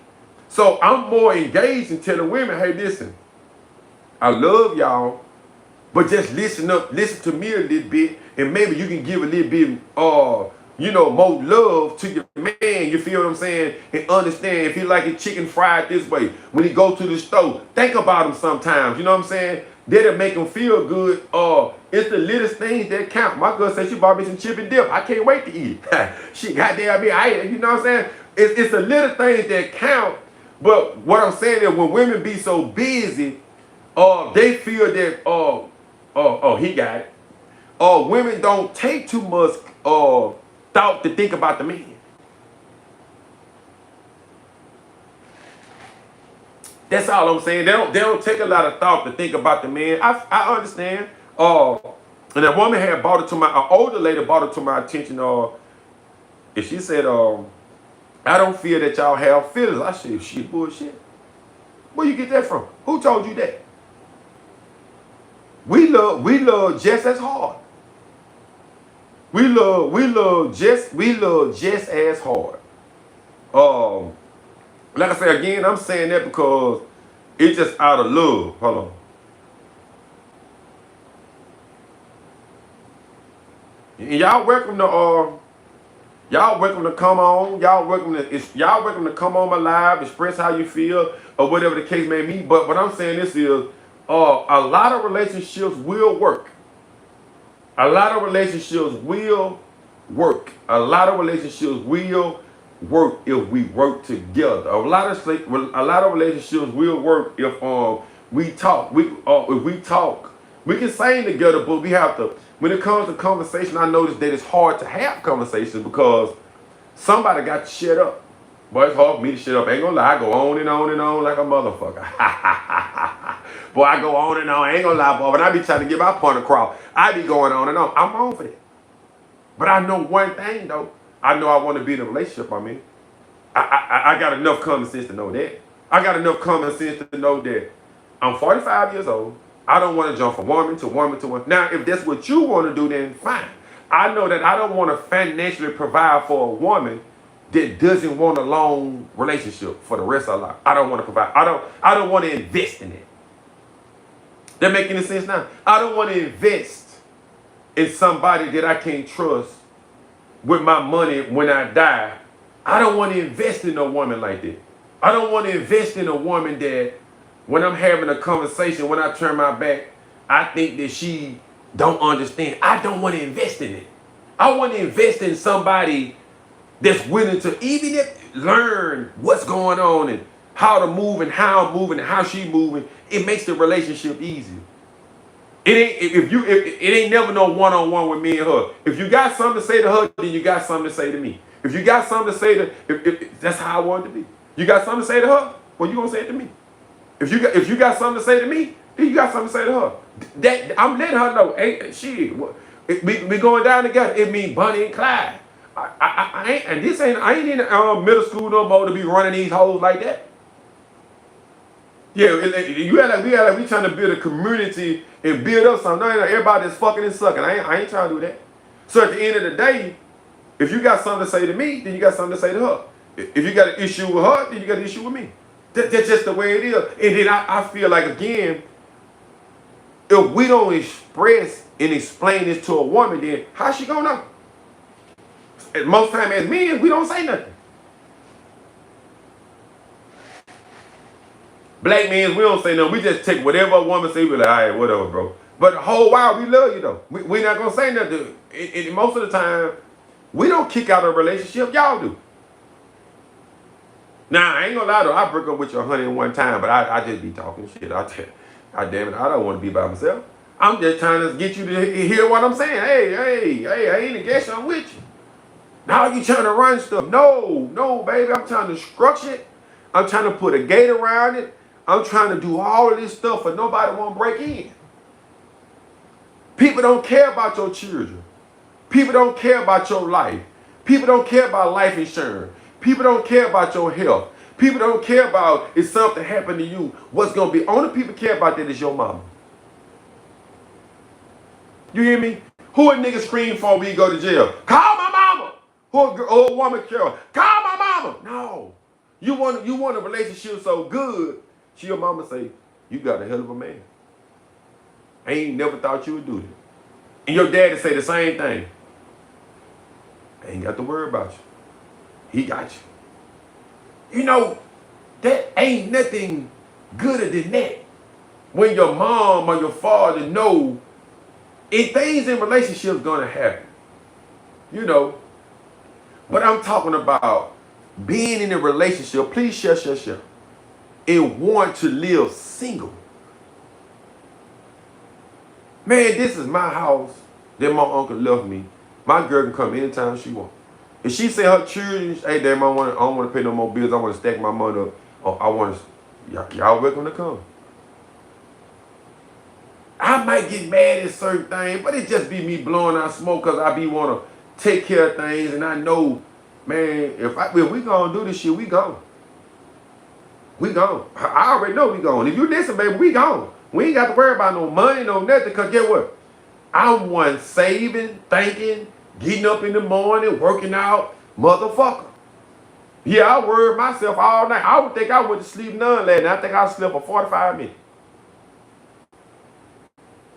So I'm more engaged in telling women, hey, listen, I love y'all, but just listen to me a little bit, and maybe you can give a little bit more love to your man, you feel what I'm saying? And understand if he like his chicken fried this way, when he go to the store, think about him sometimes, you know what I'm saying? That'll make him feel good. It's the littlest things that count. My girl said she bought me some chip and dip. I can't wait to eat it. She goddamn me, you know what I'm saying? It's the little things that count. But what I'm saying is when women be so busy, they feel that, he got it. Women don't take too much thought to think about the man. That's all I'm saying. They don't take a lot of thought to think about the man. I understand. And a woman had brought it to an older lady brought it to my attention. And she said, I don't feel that y'all have feelings. I said, shit, bullshit. Where you get that from? Who told you that? We love just as hard. We love just as hard. Like I said again, I'm saying that because it's just out of love. Hold on. And y'all welcome to come on. Y'all welcome to come on my live, express how you feel or whatever the case may be. But what I'm saying this is, a lot of relationships will work. A lot of relationships will work. A lot of relationships will work if we work together. A lot of relationships will work if we talk. If we talk, we can sing together, but we have to. When it comes to conversation, I notice that it's hard to have conversations because somebody got to shut up. Boy, it's hard for me to shut up. Ain't gonna lie, I go on and on and on like a motherfucker. Boy, I go on and on. I ain't gonna lie, boy. When I be trying to get my point across, I be going on and on. I'm wrong for that. But I know one thing, though. I know I want to be in a relationship I'm in. I got enough common sense to know that. I got enough common sense to know that I'm 45 years old. I don't want to jump from woman to woman to woman. Now, if that's what you want to do, then fine. I know that I don't want to financially provide for a woman that doesn't want a long relationship for the rest of her life. I don't want to provide. I don't want to invest in it. That make any sense now? I don't want to invest in somebody that I can't trust with my money when I die. I don't want to invest in a woman like that. I don't want to invest in a woman that when I'm having a conversation, when I turn my back, I think that she don't understand. I don't want to invest in it. I want to invest in somebody that's willing to even learn what's going on and how to move and how I'm moving and how she moving. It makes the relationship easier. It ain't never no one-on-one with me and her. If you got something to say to her, then you got something to say to me. If you got something to say to, if that's how I want it to be. You got something to say to her, well, you gonna say it to me. If you got something to say to me, then you got something to say to her. That I'm letting her know. Hey, shit, we going down together. It means Bonnie and Clyde. I ain't in middle school no more to be running these hoes like that. Yeah, we trying to build a community and build up something. No, everybody's fucking and sucking. I ain't trying to do that. So at the end of the day, if you got something to say to me, then you got something to say to her. If you got an issue with her, then you got an issue with me. That's just the way it is. And then I feel like, again, If we don't express and explain this to a woman, then how she gonna know? And most time as men, we don't say nothing. Black men, we don't say nothing. We just take whatever a woman say, we like, all right, whatever, bro. But the whole while, we love you, though. We not going to say nothing. And most of the time, we don't kick out a relationship. Y'all do. Now, I ain't going to lie, though. I break up with you 101 times, but I just be talking shit. God damn it, I don't want to be by myself. I'm just trying to get you to hear what I'm saying. Hey, I ain't against you. I'm with you. Now you trying to run stuff. No, baby. I'm trying to structure it. I'm trying to put a gate around it. I'm trying to do all of this stuff, but nobody won't break in. People don't care about your children. People don't care about your life. People don't care about life insurance. People don't care about your health. People don't care about if something happened to you, what's going to be. Only people care about that is your mama. You hear me? Who a nigga scream for when you go to jail? Call my mama. Who a woman care? Call my mama. No. You want a relationship so good, your mama say, you got a hell of a man. I ain't never thought you would do that. And your daddy say the same thing. I ain't got to worry about you. He got you. You know, that ain't nothing gooder than that. When your mom or your father know if things in relationships gonna happen. You know. But I'm talking about being in a relationship. Please share. And want to live single. Man, this is my house that my uncle left me. My girl can come anytime she wants. If she say her children, hey, damn, I don't want to pay no more bills. I want to stack my money up. Or I want to, y'all welcome to come. I might get mad at certain things, but it just be me blowing out smoke because I be want to take care of things. And I know, man, if we going to do this shit, we gone. We gone. I already know we gone. If you listen, baby, we gone. We ain't got to worry about no money, no nothing, because get what? I'm one saving, thinking, getting up in the morning, working out, motherfucker. Yeah, I worried myself all night. I would think I went to sleep none last night. I think I slept for 45 minutes.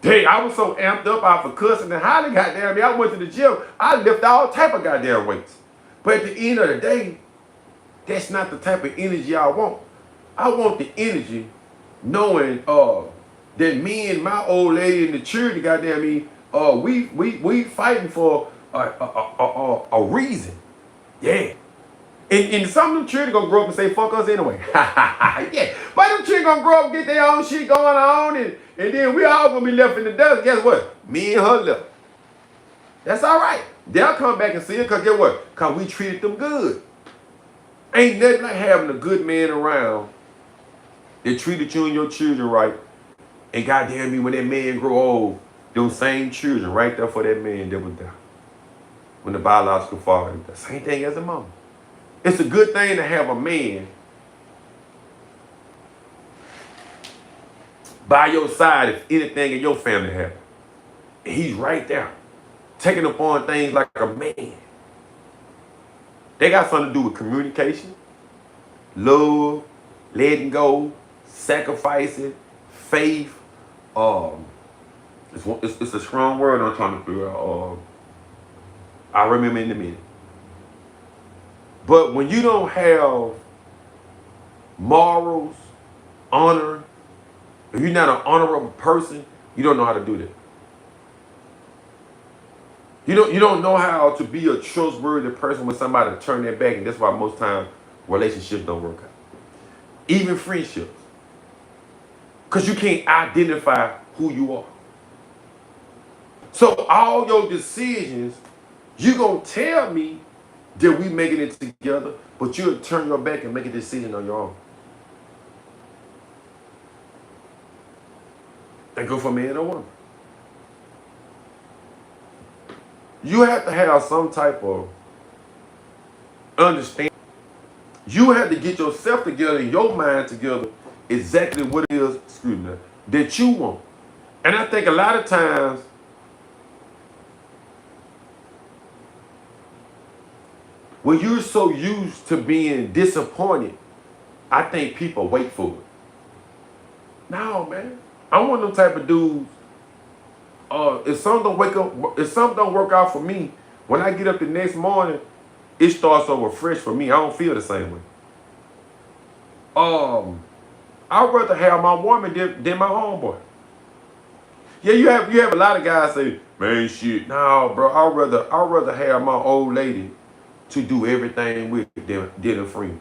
Dang, I was so amped up off of cussing and hollering, goddamn me. I went to the gym. I lifted all type of goddamn weights. But at the end of the day, that's not the type of energy I want. I want the energy knowing that me and my old lady and the children, goddamn me, we fighting for a reason. Yeah. And some of them children gonna grow up and say, fuck us anyway. Yeah. But them children gonna grow up and get their own shit going on, and then we all gonna be left in the dust. Guess what? Me and her left. That's all right. They'll come back and see it, because guess what? Because we treated them good. Ain't nothing like having a good man around that treated you and your children right. And goddamn me, when that man grow old, those same children right there for that man that was there. When the biological father, the same thing as a mama. It's a good thing to have a man by your side if anything in your family happens. And he's right there, taking upon things like a man. They got something to do with communication, love, letting go, sacrificing, faith. It's a strong word I'm trying to figure out. I remember in a minute. But when you don't have morals, honor, if you're not an honorable person, you don't know how to do that. You don't know how to be a trustworthy person when somebody turn their back, and that's why most times relationships don't work out. Even friendships. Because you can't identify who you are. So all your decisions, you gonna tell me that we making it together, but you'll turn your back and make a decision on your own. That go for man or woman. You have to have some type of understanding. You have to get yourself together, your mind together, exactly what it is, that you want. And I think a lot of times, when you're so used to being disappointed, I think people wait for it. No, man. I'm one of them type of dudes, if something don't work out for me, when I get up the next morning, it starts over fresh for me. I don't feel the same way. I'd rather have my woman than my homeboy. Yeah, you have a lot of guys say, man, shit, no, bro. I'd rather have my old lady to do everything with than a friend.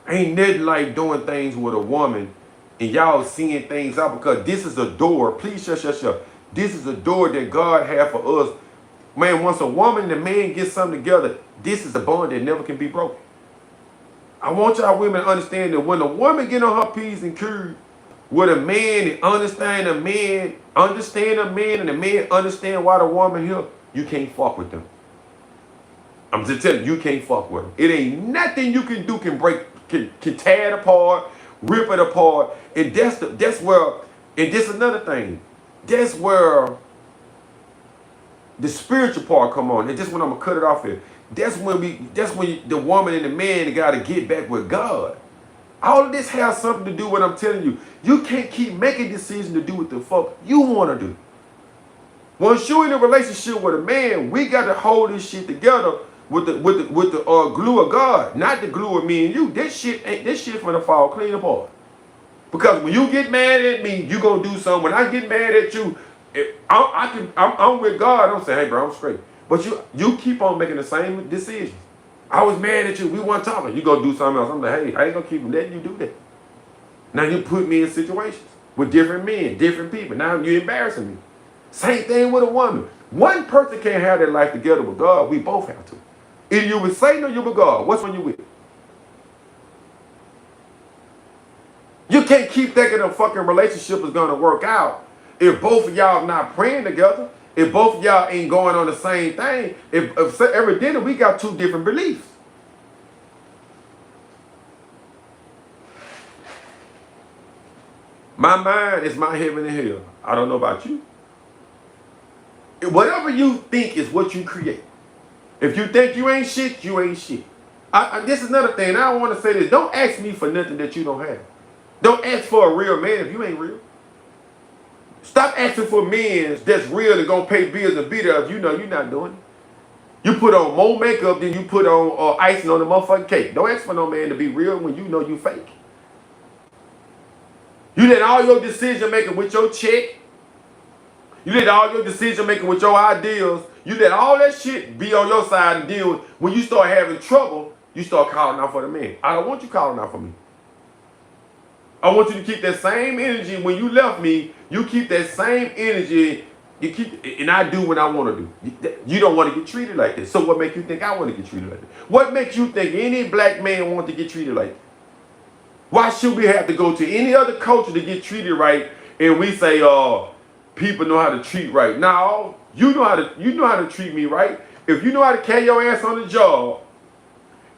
Ain't nothing like doing things with a woman and y'all seeing things out, because this is a door. Please shut. This is a door that God had for us. Man, once a woman and a man get something together, this is a bond that never can be broken. I want y'all women to understand that when a woman get on her P's and Q's with a man and understand a man, and the man understand why the woman here, you can't fuck with them. I'm just telling you, you can't fuck with them. It ain't nothing you can do can tear it apart, rip it apart. And that's where, and this another thing. That's where the spiritual part come on. And just when I'm gonna cut it off here. That's when the woman and the man gotta get back with God. All of this has something to do with what I'm telling you. You can't keep making decisions to do what the fuck you wanna do. Once you're in a relationship with a man, we got to hold this shit together with the glue of God, not the glue of me and you. This shit finna fall clean apart. Because when you get mad at me, you gonna do something. When I get mad at you, I'm with God. I'm saying, hey bro, I'm straight. But you keep on making the same decisions. I was mad at you. We weren't talking. You gonna do something else. I'm like, hey, I ain't gonna keep letting you do that. Now you put me in situations with different men, different people. Now you're embarrassing me. Same thing with a woman. One person can't have their life together with God. We both have to. Either you with Satan or you with God. Which one you with? You can't keep thinking a fucking relationship is gonna work out if both of y'all not praying together. If both of y'all ain't going on the same thing. If evidently we got two different beliefs. My mind is my heaven and hell. I don't know about you. Whatever you think is what you create. If you think you ain't shit, you ain't shit. This is another thing. I don't want to say this. Don't ask me for nothing that you don't have. Don't ask for a real man if you ain't real. Stop asking for men that's real and gonna pay bills and be there if you know you're not doing it. You put on more makeup than you put on icing on the motherfucking cake. Don't ask for no man to be real when you know you fake. You let all your decision making with your check. You let all your decision making with your ideals. You let all that shit be on your side and deal with. When you start having trouble, you start calling out for the man. I don't want you calling out for me. I want you to keep that same energy. When you left me, you keep that same energy. You keep, and I do what I want to do. You don't want to get treated like this. So what makes you think I want to get treated like this? What makes you think any black man wants to get treated like this? Why should we have to go to any other culture to get treated right? And we say, people know how to treat right. Now, you know how to treat me right. If you know how to carry your ass on the job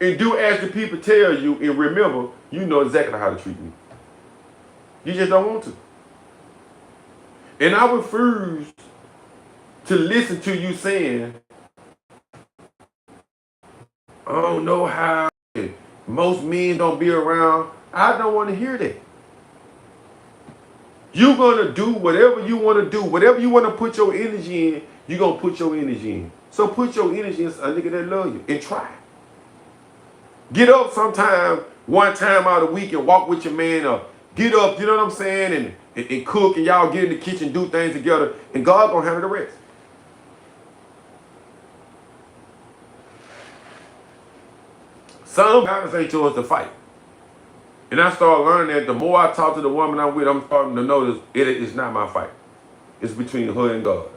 and do as the people tell you, and remember, you know exactly how to treat me. You just don't want to. And I refuse to listen to you saying, I don't know how most men don't be around. I don't want to hear that. You're going to do whatever you want to do. Whatever you want to put your energy in, you're going to put your energy in. So put your energy in a nigga that love you and try. Get up sometime, one time out of the week and walk with your man up. Get up, you know what I'm saying, and cook, and y'all get in the kitchen, do things together, and God going to handle the rest. Some guys ain't yours to fight. And I started learning that the more I talk to the woman I'm with, I'm starting to notice it's not my fight. It's between her and God.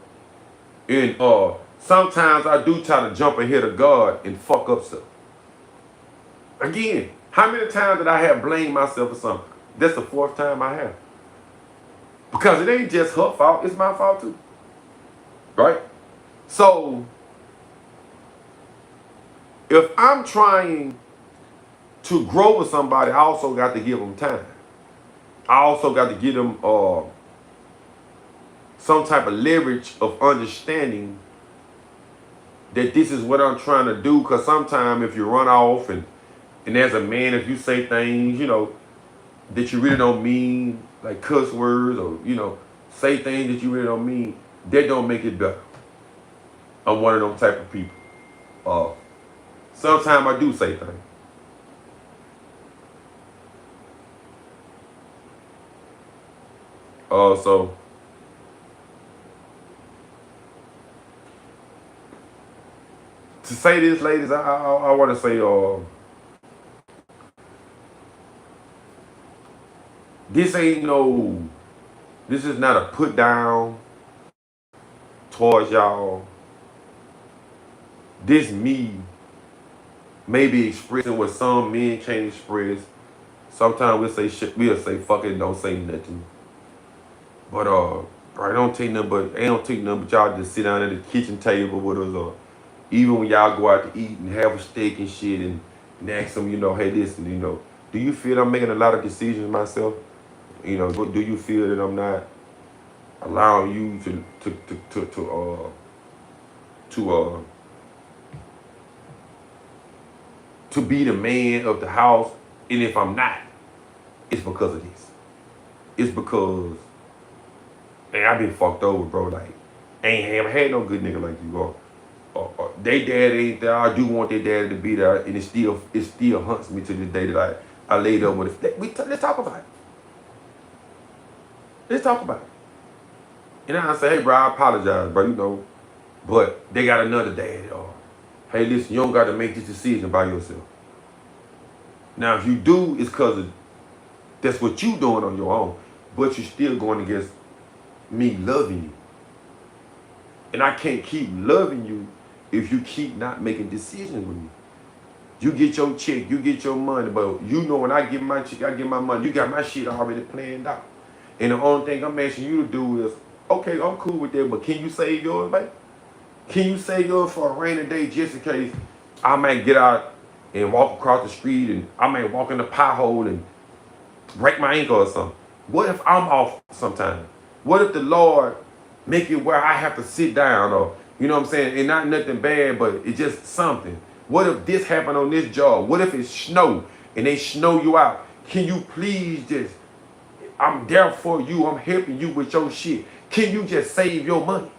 And sometimes I do try to jump ahead of God and fuck up stuff. Again, how many times did I have blamed myself for something? That's the fourth time I have. Because it ain't just her fault, it's my fault too. Right? So, if I'm trying to grow with somebody, I also got to give them time. I also got to give them some type of leverage of understanding that this is what I'm trying to do. Because sometimes if you run off and as a man, if you say things, you know, that you really don't mean, like cuss words, or, you know, say things that you really don't mean, that don't make it better. I'm one of them type of people. Sometimes I do say things. So to say this, ladies, I want to say, this is not a put down towards y'all. This me maybe expressing what some men can't express. Sometimes we'll say shit, we'll say fuck it, don't say nothing. But I don't take nothing but y'all just sit down at the kitchen table with us, or even when y'all go out to eat and have a steak and shit, and ask them, hey, listen, do you feel I'm making a lot of decisions myself? Do you feel that I'm not allowing you to be the man of the house? And if I'm not, it's because of this. It's because, man, I've been fucked over, bro. Like, I ain't had no good nigga like you. They dad ain't there. I do want their dad to be there, and it still haunts me to this day that I laid up with it. Let's talk about it. Let's talk about it. And I say, hey, bro, I apologize, bro, but they got another dad. Or, hey, listen, you don't got to make this decision by yourself. Now, if you do, it's because that's what you doing on your own, but you're still going against me loving you. And I can't keep loving you if you keep not making decisions with me. You get your check, you get your money, but when I get my check, I get my money. You got my shit already planned out. And the only thing I'm asking you to do is, okay, I'm cool with that, but can you save yours, babe? Can you save yours for a rainy day just in case I might get out and walk across the street, and I might walk in the pothole and break my ankle or something? What if I'm off sometime? What if the Lord make it where I have to sit down, or, you know what I'm saying, and not nothing bad, but it's just something? What if this happened on this job? What if it snow and they snow you out? Can you please just, I'm there for you, I'm helping you with your shit. Can you just save your money?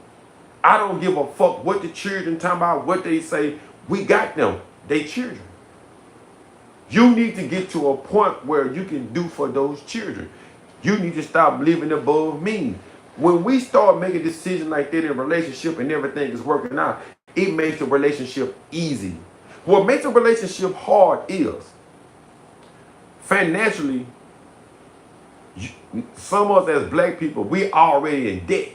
I don't give a fuck what the children talking about, what they say. We got them. They children. You need to get to a point where you can do for those children. You need to stop living above me. When we start making decisions like that in a relationship and everything is working out, it makes the relationship easy. What makes a relationship hard is financially. Some of us as black people, we already in debt.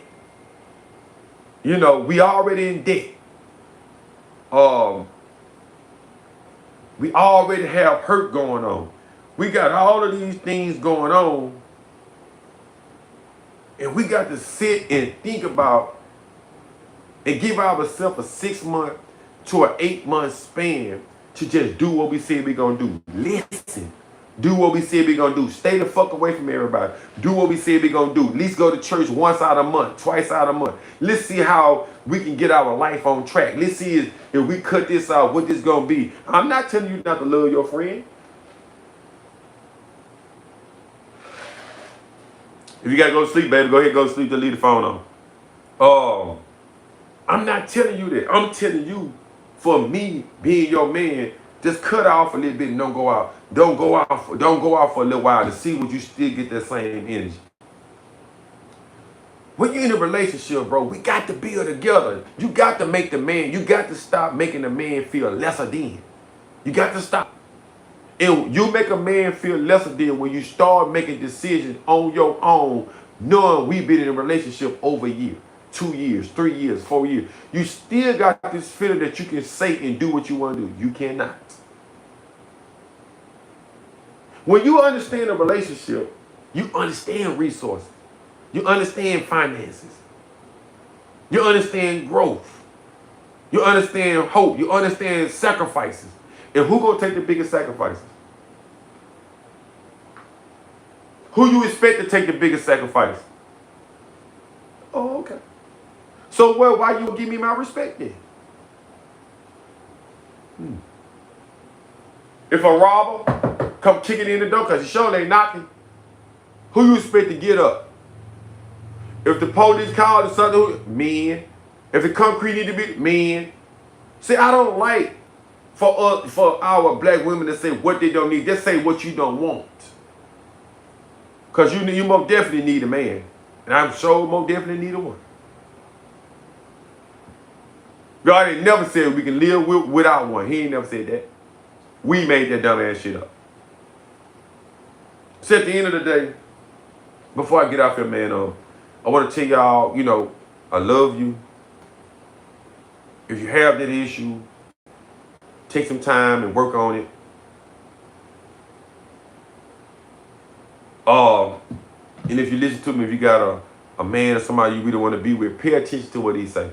We already in debt. We already have hurt going on. We got all of these things going on, and we got to sit and think about and give ourselves a 6 month to an 8 month span to just do what we said we're gonna do. Listen. Do what we said we're going to do. Stay the fuck away from everybody. Do what we said we're going to do. At least go to church once out a month, twice out a month. Let's see how we can get our life on track. Let's see if we cut this out, what this going to be. I'm not telling you not to love your friend. If you got to go to sleep, baby, go ahead and go to sleep. Just leave the phone on. I'm not telling you that. I'm telling you, for me being your man, just cut off a little bit and don't go out. Don't go out for a little while to see would you still get that same energy. When you're in a relationship, bro, we got to build together. You got to make the man, you got to stop making the man feel lesser than. You got to stop. And you make a man feel lesser than when you start making decisions on your own, knowing we've been in a relationship over a year, 2 years, 3 years, 4 years. You still got this feeling that you can say and do what you want to do. You cannot. When you understand a relationship, you understand resources. You understand finances. You understand growth. You understand hope. You understand sacrifices. And who gonna take the biggest sacrifices? Who you expect to take the biggest sacrifice? Oh, okay. So why you gonna give me my respect then? If a robber come kicking in the door because he sure ain't knocking, who you expect to get up? If the police call or something, men. If the concrete need to be, men. See, I don't like for our black women to say what they don't need. Just say what you don't want. Because you most definitely need a man. And I'm sure most definitely need a woman. God ain't never said we can live without one. He ain't never said that. We made that dumb ass shit up. So at the end of the day, before I get off here, man, I want to tell y'all, you know, I love you. If you have that issue, take some time and work on it. And if you listen to me, if you got a man or somebody you really want to be with, pay attention to what he say.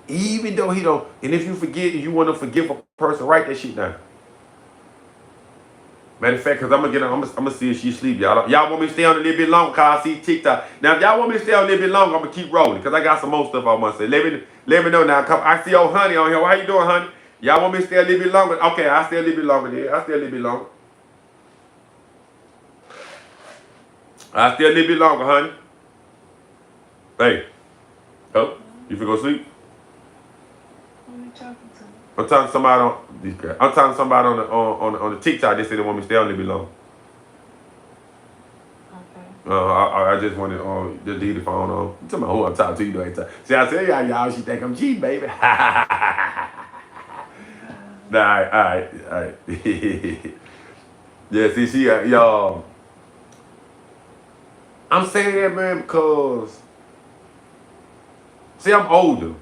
Even though he don't, and if you forget, if you want to forgive a person, write that shit down. Matter of fact, because I'm gonna see if she sleep, y'all. Y'all want me to stay on a little bit longer because I see TikTok. Now, if y'all want me to stay on a little bit longer, I'm gonna keep rolling because I got some more stuff I want to say. Let me know now. I see old Honey on here. How you doing, Honey? Y'all want me to stay a little bit longer? Okay, I'll stay a little bit longer then. I'll stay a little bit longer. I'll stay a little bit longer, honey. Hey. Oh, you finna go sleep? Who are you talking to? I'm talking to somebody on the TikTok. They said they want me to stay on a little bit longer. Okay. I just wanted to delete the phone on. You talking about who I'm talking to? You know, ain't talking. See, I said y'all. She think I'm cheating, baby. Nah, all right. Yeah, see, she y'all. I'm saying that, man, because see, I'm older.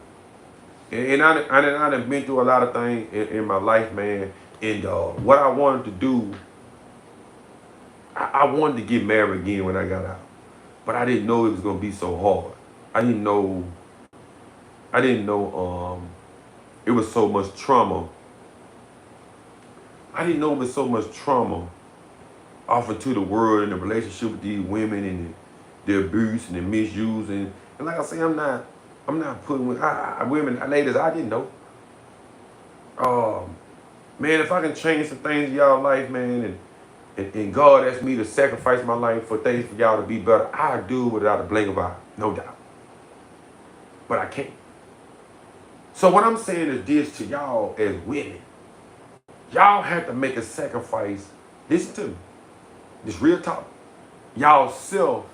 And I done been through a lot of things in my life, man. And what I wanted to do, I wanted to get married again when I got out. But I didn't know it was going to be so hard. I didn't know it was so much trauma. I didn't know it was so much trauma offered to the world in the relationship with these women and the abuse and the misuse. And like I say, I'm not putting women, ladies, I didn't know. Man, if I can change some things in y'all life, man, and God asked me to sacrifice my life for things for y'all to be better, I do without a blink of an eye, no doubt. But I can't. So what I'm saying is this to y'all as women. Y'all have to make a sacrifice. Listen to me. This real talk. Y'all self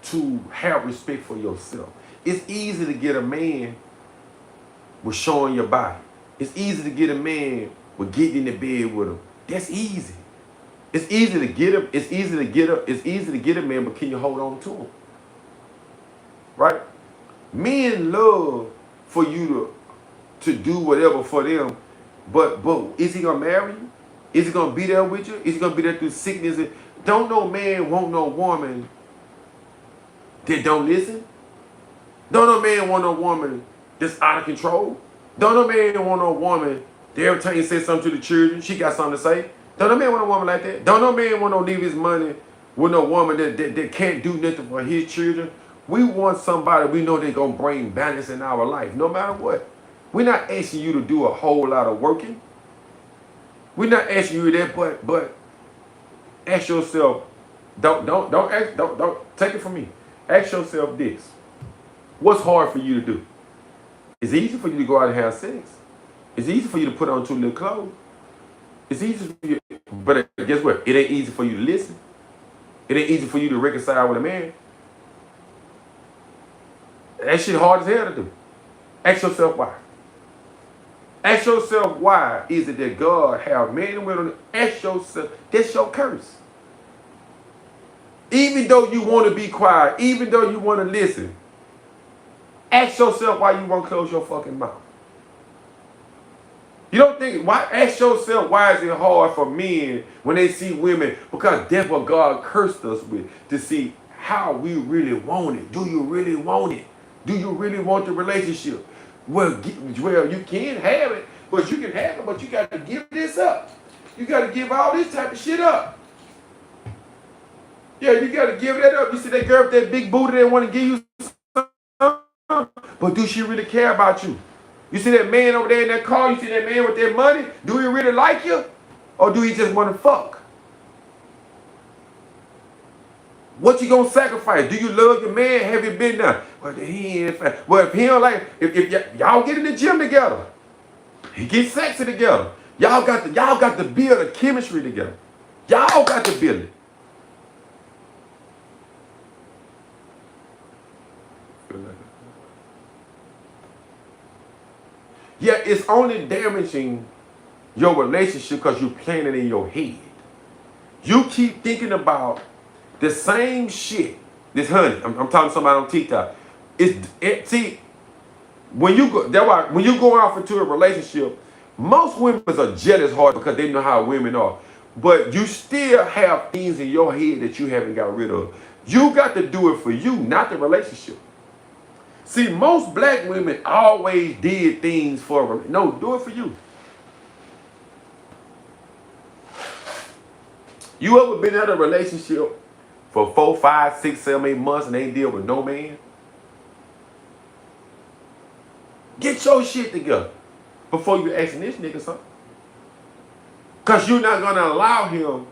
to have respect for yourself. It's easy to get a man with showing your body. It's easy to get a man with getting in the bed with him. That's easy. It's easy to get him. It's easy to get up. It's easy to get a man, but can you hold on to him? Right? Men love for you to do whatever for them, but is he gonna marry you? Is he gonna be there with you? Is he gonna be there through sickness? Don't no man want no woman that don't listen. Don't no man want no woman that's out of control. Don't no man want no woman that every time you say something to the children, she got something to say. Don't no man want a woman like that. Don't no man want to leave his money with no woman that can't do nothing for his children. We want somebody we know they're going to bring balance in our life, no matter what. We're not asking you to do a whole lot of working. We're not asking you that, but ask yourself, don't take it from me. Ask yourself this. What's hard for you to do? It's easy for you to go out and have sex. It's easy for you to put on 2 little clothes. It's easy for you, but guess what? It ain't easy for you to listen. It ain't easy for you to reconcile with a man. That shit hard as hell to do. Ask yourself why. Ask yourself why is it that God have men and women. Ask yourself, that's your curse. Even though you want to be quiet, even though you want to listen, ask yourself why you won't close your fucking mouth. You don't think, why? Ask yourself why is it hard for men when they see women? Because that's what God cursed us with, to see how we really want it. Do you really want it? Do you really want the relationship? Well, you can have it, but you can have it, but you got to give this up. You got to give all this type of shit up. Yeah, you got to give that up. You see that girl with that big booty that want to give you something, but do she really care about you? You see that man over there in that car? You see that man with that money? Do he really like you? Or do he just want to fuck? What you gonna sacrifice? Do you love your man? Have you been there? Well, he ain't fine. Well, if he don't like, if y'all get in the gym together, he get sexy together. Y'all got to build a chemistry together. Y'all got to build it. Yeah, it's only damaging your relationship because you playing it in your head. You keep thinking about the same shit. This honey, I'm talking to somebody on TikTok. See, when you go, that's why when you go off into a relationship, most women are jealous hard because they know how women are. But you still have things in your head that you haven't got rid of. You got to do it for you, not the relationship. See, most black women always did things for no, do it for you. You ever been in a relationship for 4, 5, 6, 7, 8 months and ain't deal with no man? Get your shit together before you asking this nigga something. Because you're not going to allow him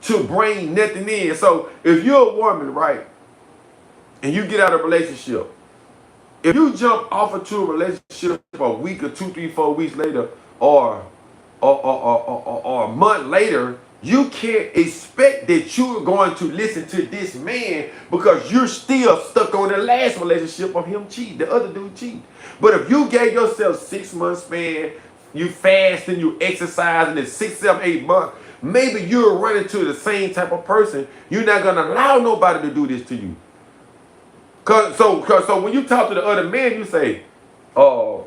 to bring nothing in. So if you're a woman, right, and you get out of a relationship, if you jump off into a relationship a week or 2, 3, 4 weeks later, or a month later, you can't expect that you're going to listen to this man because you're still stuck on the last relationship of him cheating, the other dude cheating. But if you gave yourself 6 months span, you fast and you exercise, and in 6, 7, 8 months, maybe you're running to the same type of person. You're not gonna allow nobody to do this to you. So when you talk to the other man, you say, are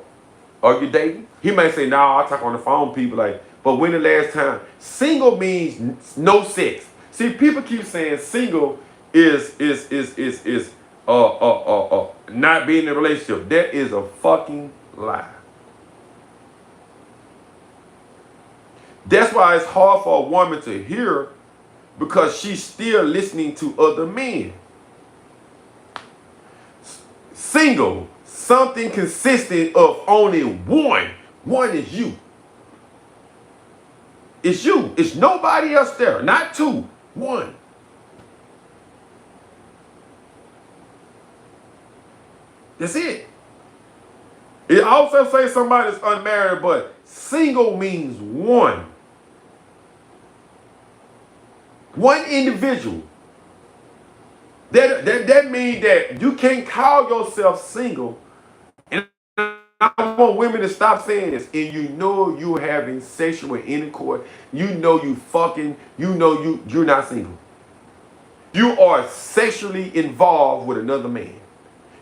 you dating? He might say, no, I talk on the phone, people like, but when the last time? Single means no sex. See, people keep saying single is not being in a relationship. That is a fucking lie. That's why it's hard for a woman to hear, because she's still listening to other men. Single, something consisting of only one. One is you. It's you. It's nobody else there. Not two. One. That's it. It also says somebody's unmarried, but single means one. One individual. That means that you can't call yourself single. And I want women to stop saying this. And you know you're having sexual intercourse. You know you fucking. You know you're not single. You are sexually involved with another man.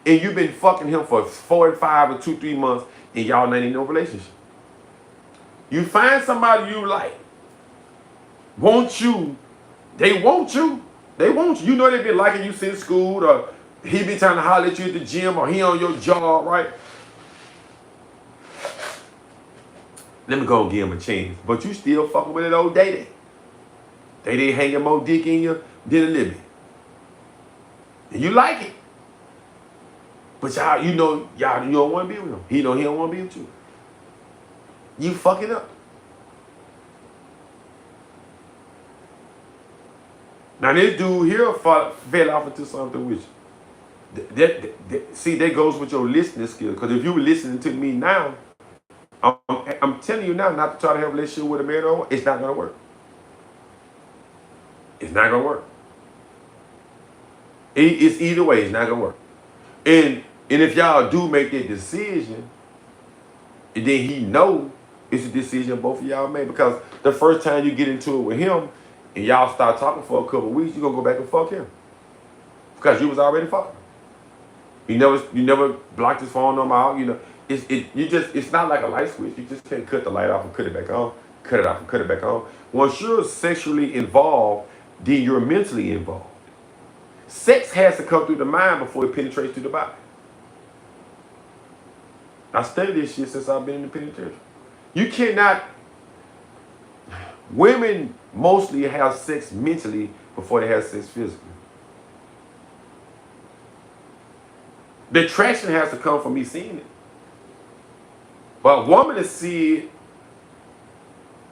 And you've been fucking him for 4 and 5 or 2, 3 months, and y'all not in no relationship. You find somebody you like, want you, they want you. They want you. You know they been liking you since school, or he be trying to holler at you at the gym, or he on your job, right? Let me go and give him a chance. But you still fucking with that old Day-Day. Day-Day hanging more dick in you than a little bit. And you like it. But y'all, you don't want to be with him. He know he don't want to be with you. You fucking up. Now this dude here fell off into something with you. See, that goes with your listening skill. Because if you were listening to me now, I'm telling you now not to try to have a relationship with a man or it's not going to work. It's not going to work. It's either way, it's not going to work. And if y'all do make that decision, and then he know it's a decision both of y'all made. Because the first time you get into it with him, and y'all start talking for a couple of weeks, you're going to go back and fuck him. Because you was already fucking. You never blocked his phone number out. You know, it's not like a light switch. You just can't cut the light off and cut it back on. Cut it off and cut it back on. Once you're sexually involved, then you're mentally involved. Sex has to come through the mind before it penetrates through the body. I studied this shit since I've been in the penitentiary. You cannot. Women mostly have sex mentally before they have sex physically. The attraction has to come from me seeing it. But a woman will see it,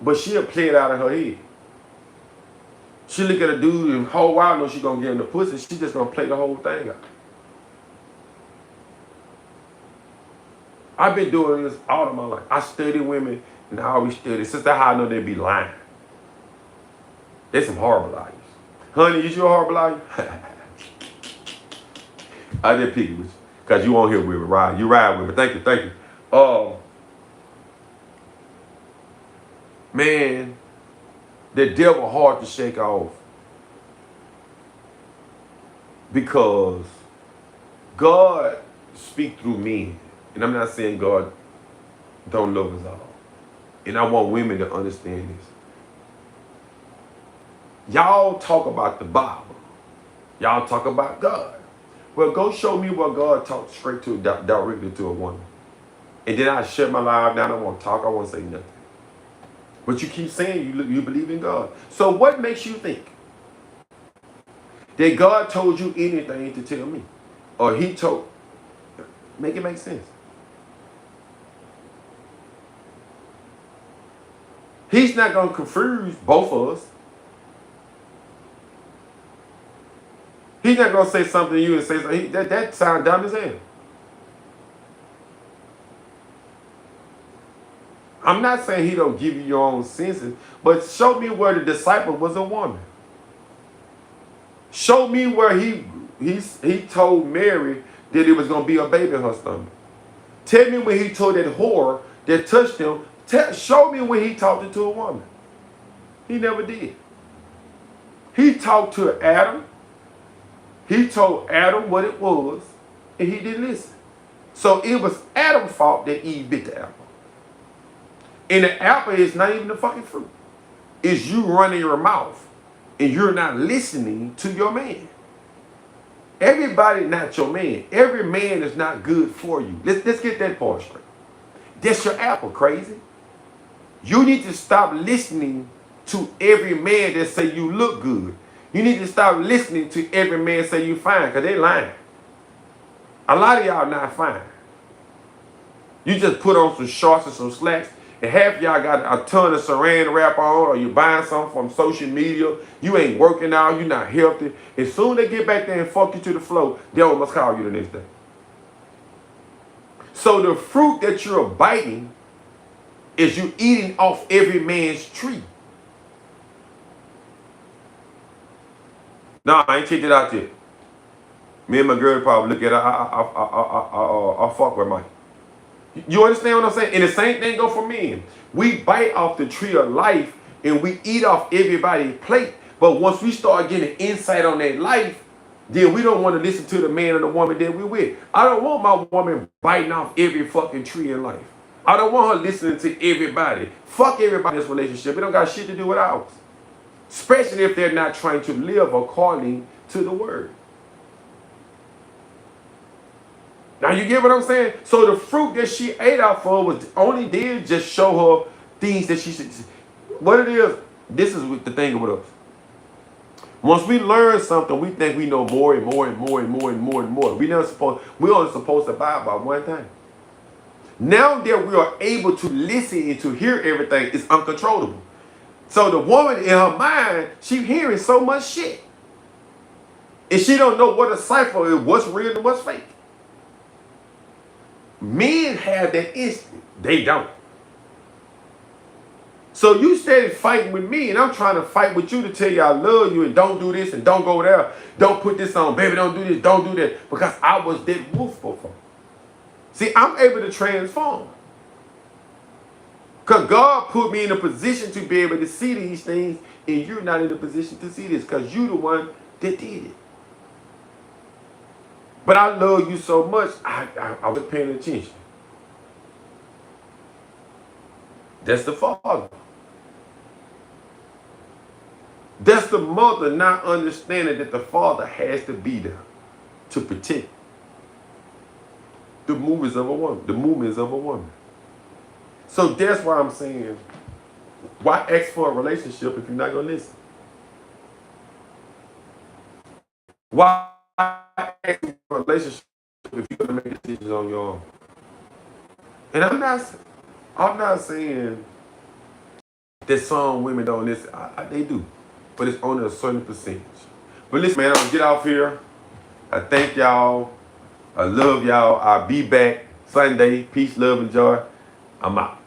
but she'll play it out of her head. She look at a dude and whole while know she gonna get him the pussy. She just gonna play the whole thing out. I've been doing this all of my life. I study women and I always study. Since that's how I know they be lying. They're some horrible liars. Honey, is you a horrible liar? I did pick it with you. Because you on here with me, ride. You ride with me. Thank you, thank you. Man, the devil hard to shake off. Because God speak through me. And I'm not saying God don't love us all. And I want women to understand this. Y'all talk about the Bible. Y'all talk about God. Well, go show me where God talks straight to directly to a woman. And then I shut my life down. I won't talk. I won't say nothing. But you keep saying you believe in God. So what makes you think that God told you anything to tell me? Or he told... Make it make sense. He's not going to confuse both of us. He's not going to say something to you and say something. That sounds dumb as hell. I'm not saying he don't give you your own senses, but show me where the disciple was a woman. Show me where he told Mary that it was going to be a baby in her stomach. Tell me when he told that whore that touched him. Show me when he talked it to a woman. He never did. He talked to Adam. He told Adam what it was, and he didn't listen. So it was Adam's fault that Eve bit the apple. And the apple is not even the fucking fruit. It's you running your mouth, and you're not listening to your man. Everybody not your man. Every man is not good for you. Let's get that part straight. That's your apple, crazy. You need to stop listening to every man that say you look good. You need to stop listening to every man say you fine, because they lying. A lot of y'all not fine. You just put on some shorts and some slacks, and half of y'all got a ton of saran wrap on, or you buying something from social media. You ain't working out. You not healthy. As soon as they get back there and fuck you to the floor, they almost call you the next day. So the fruit that you're biting is you eating off every man's tree. No, I ain't checked it out yet. Me and my girl probably look at it. I fuck with Mike. You understand what I'm saying? And the same thing go for men. We bite off the tree of life and we eat off everybody's plate. But once we start getting insight on their life, then we don't want to listen to the man or the woman that we're with. I don't want my woman biting off every fucking tree in life. I don't want her listening to everybody. Fuck everybody's relationship. It don't got shit to do with ours. Especially if they're not trying to live according to the word. Now you get what I'm saying? So the fruit that she ate out for was only did just show her things that she should. What it is, this is the thing with us. Once we learn something, we think we know more and more and more and more and more and more. We're only supposed to abide by one thing. Now that we are able to listen and to hear everything, it's uncontrollable. So the woman in her mind, she hearing so much shit. And she don't know what a cipher is, what's real and what's fake. Men have that instinct. They don't. So you started fighting with me, and I'm trying to fight with you to tell you I love you and don't do this and don't go there. Don't put this on, baby, don't do this, don't do that. Because I was that wolf before. See, I'm able to transform. Because God put me in a position to be able to see these things, and you're not in a position to see this because you're the one that did it. But I love you so much, I was paying attention. That's the father. That's the mother not understanding that the father has to be there to protect the movements of a woman. So that's why I'm saying, why ask for a relationship if you're not going to listen? Why ask for a relationship if you're going to make decisions on your own? And I'm not saying that some women don't listen. They do. but it's only a certain percentage. But listen, man, I'm gonna get off here. I thank y'all. I love y'all. I'll be back Sunday. Peace, love, and joy. I'm out.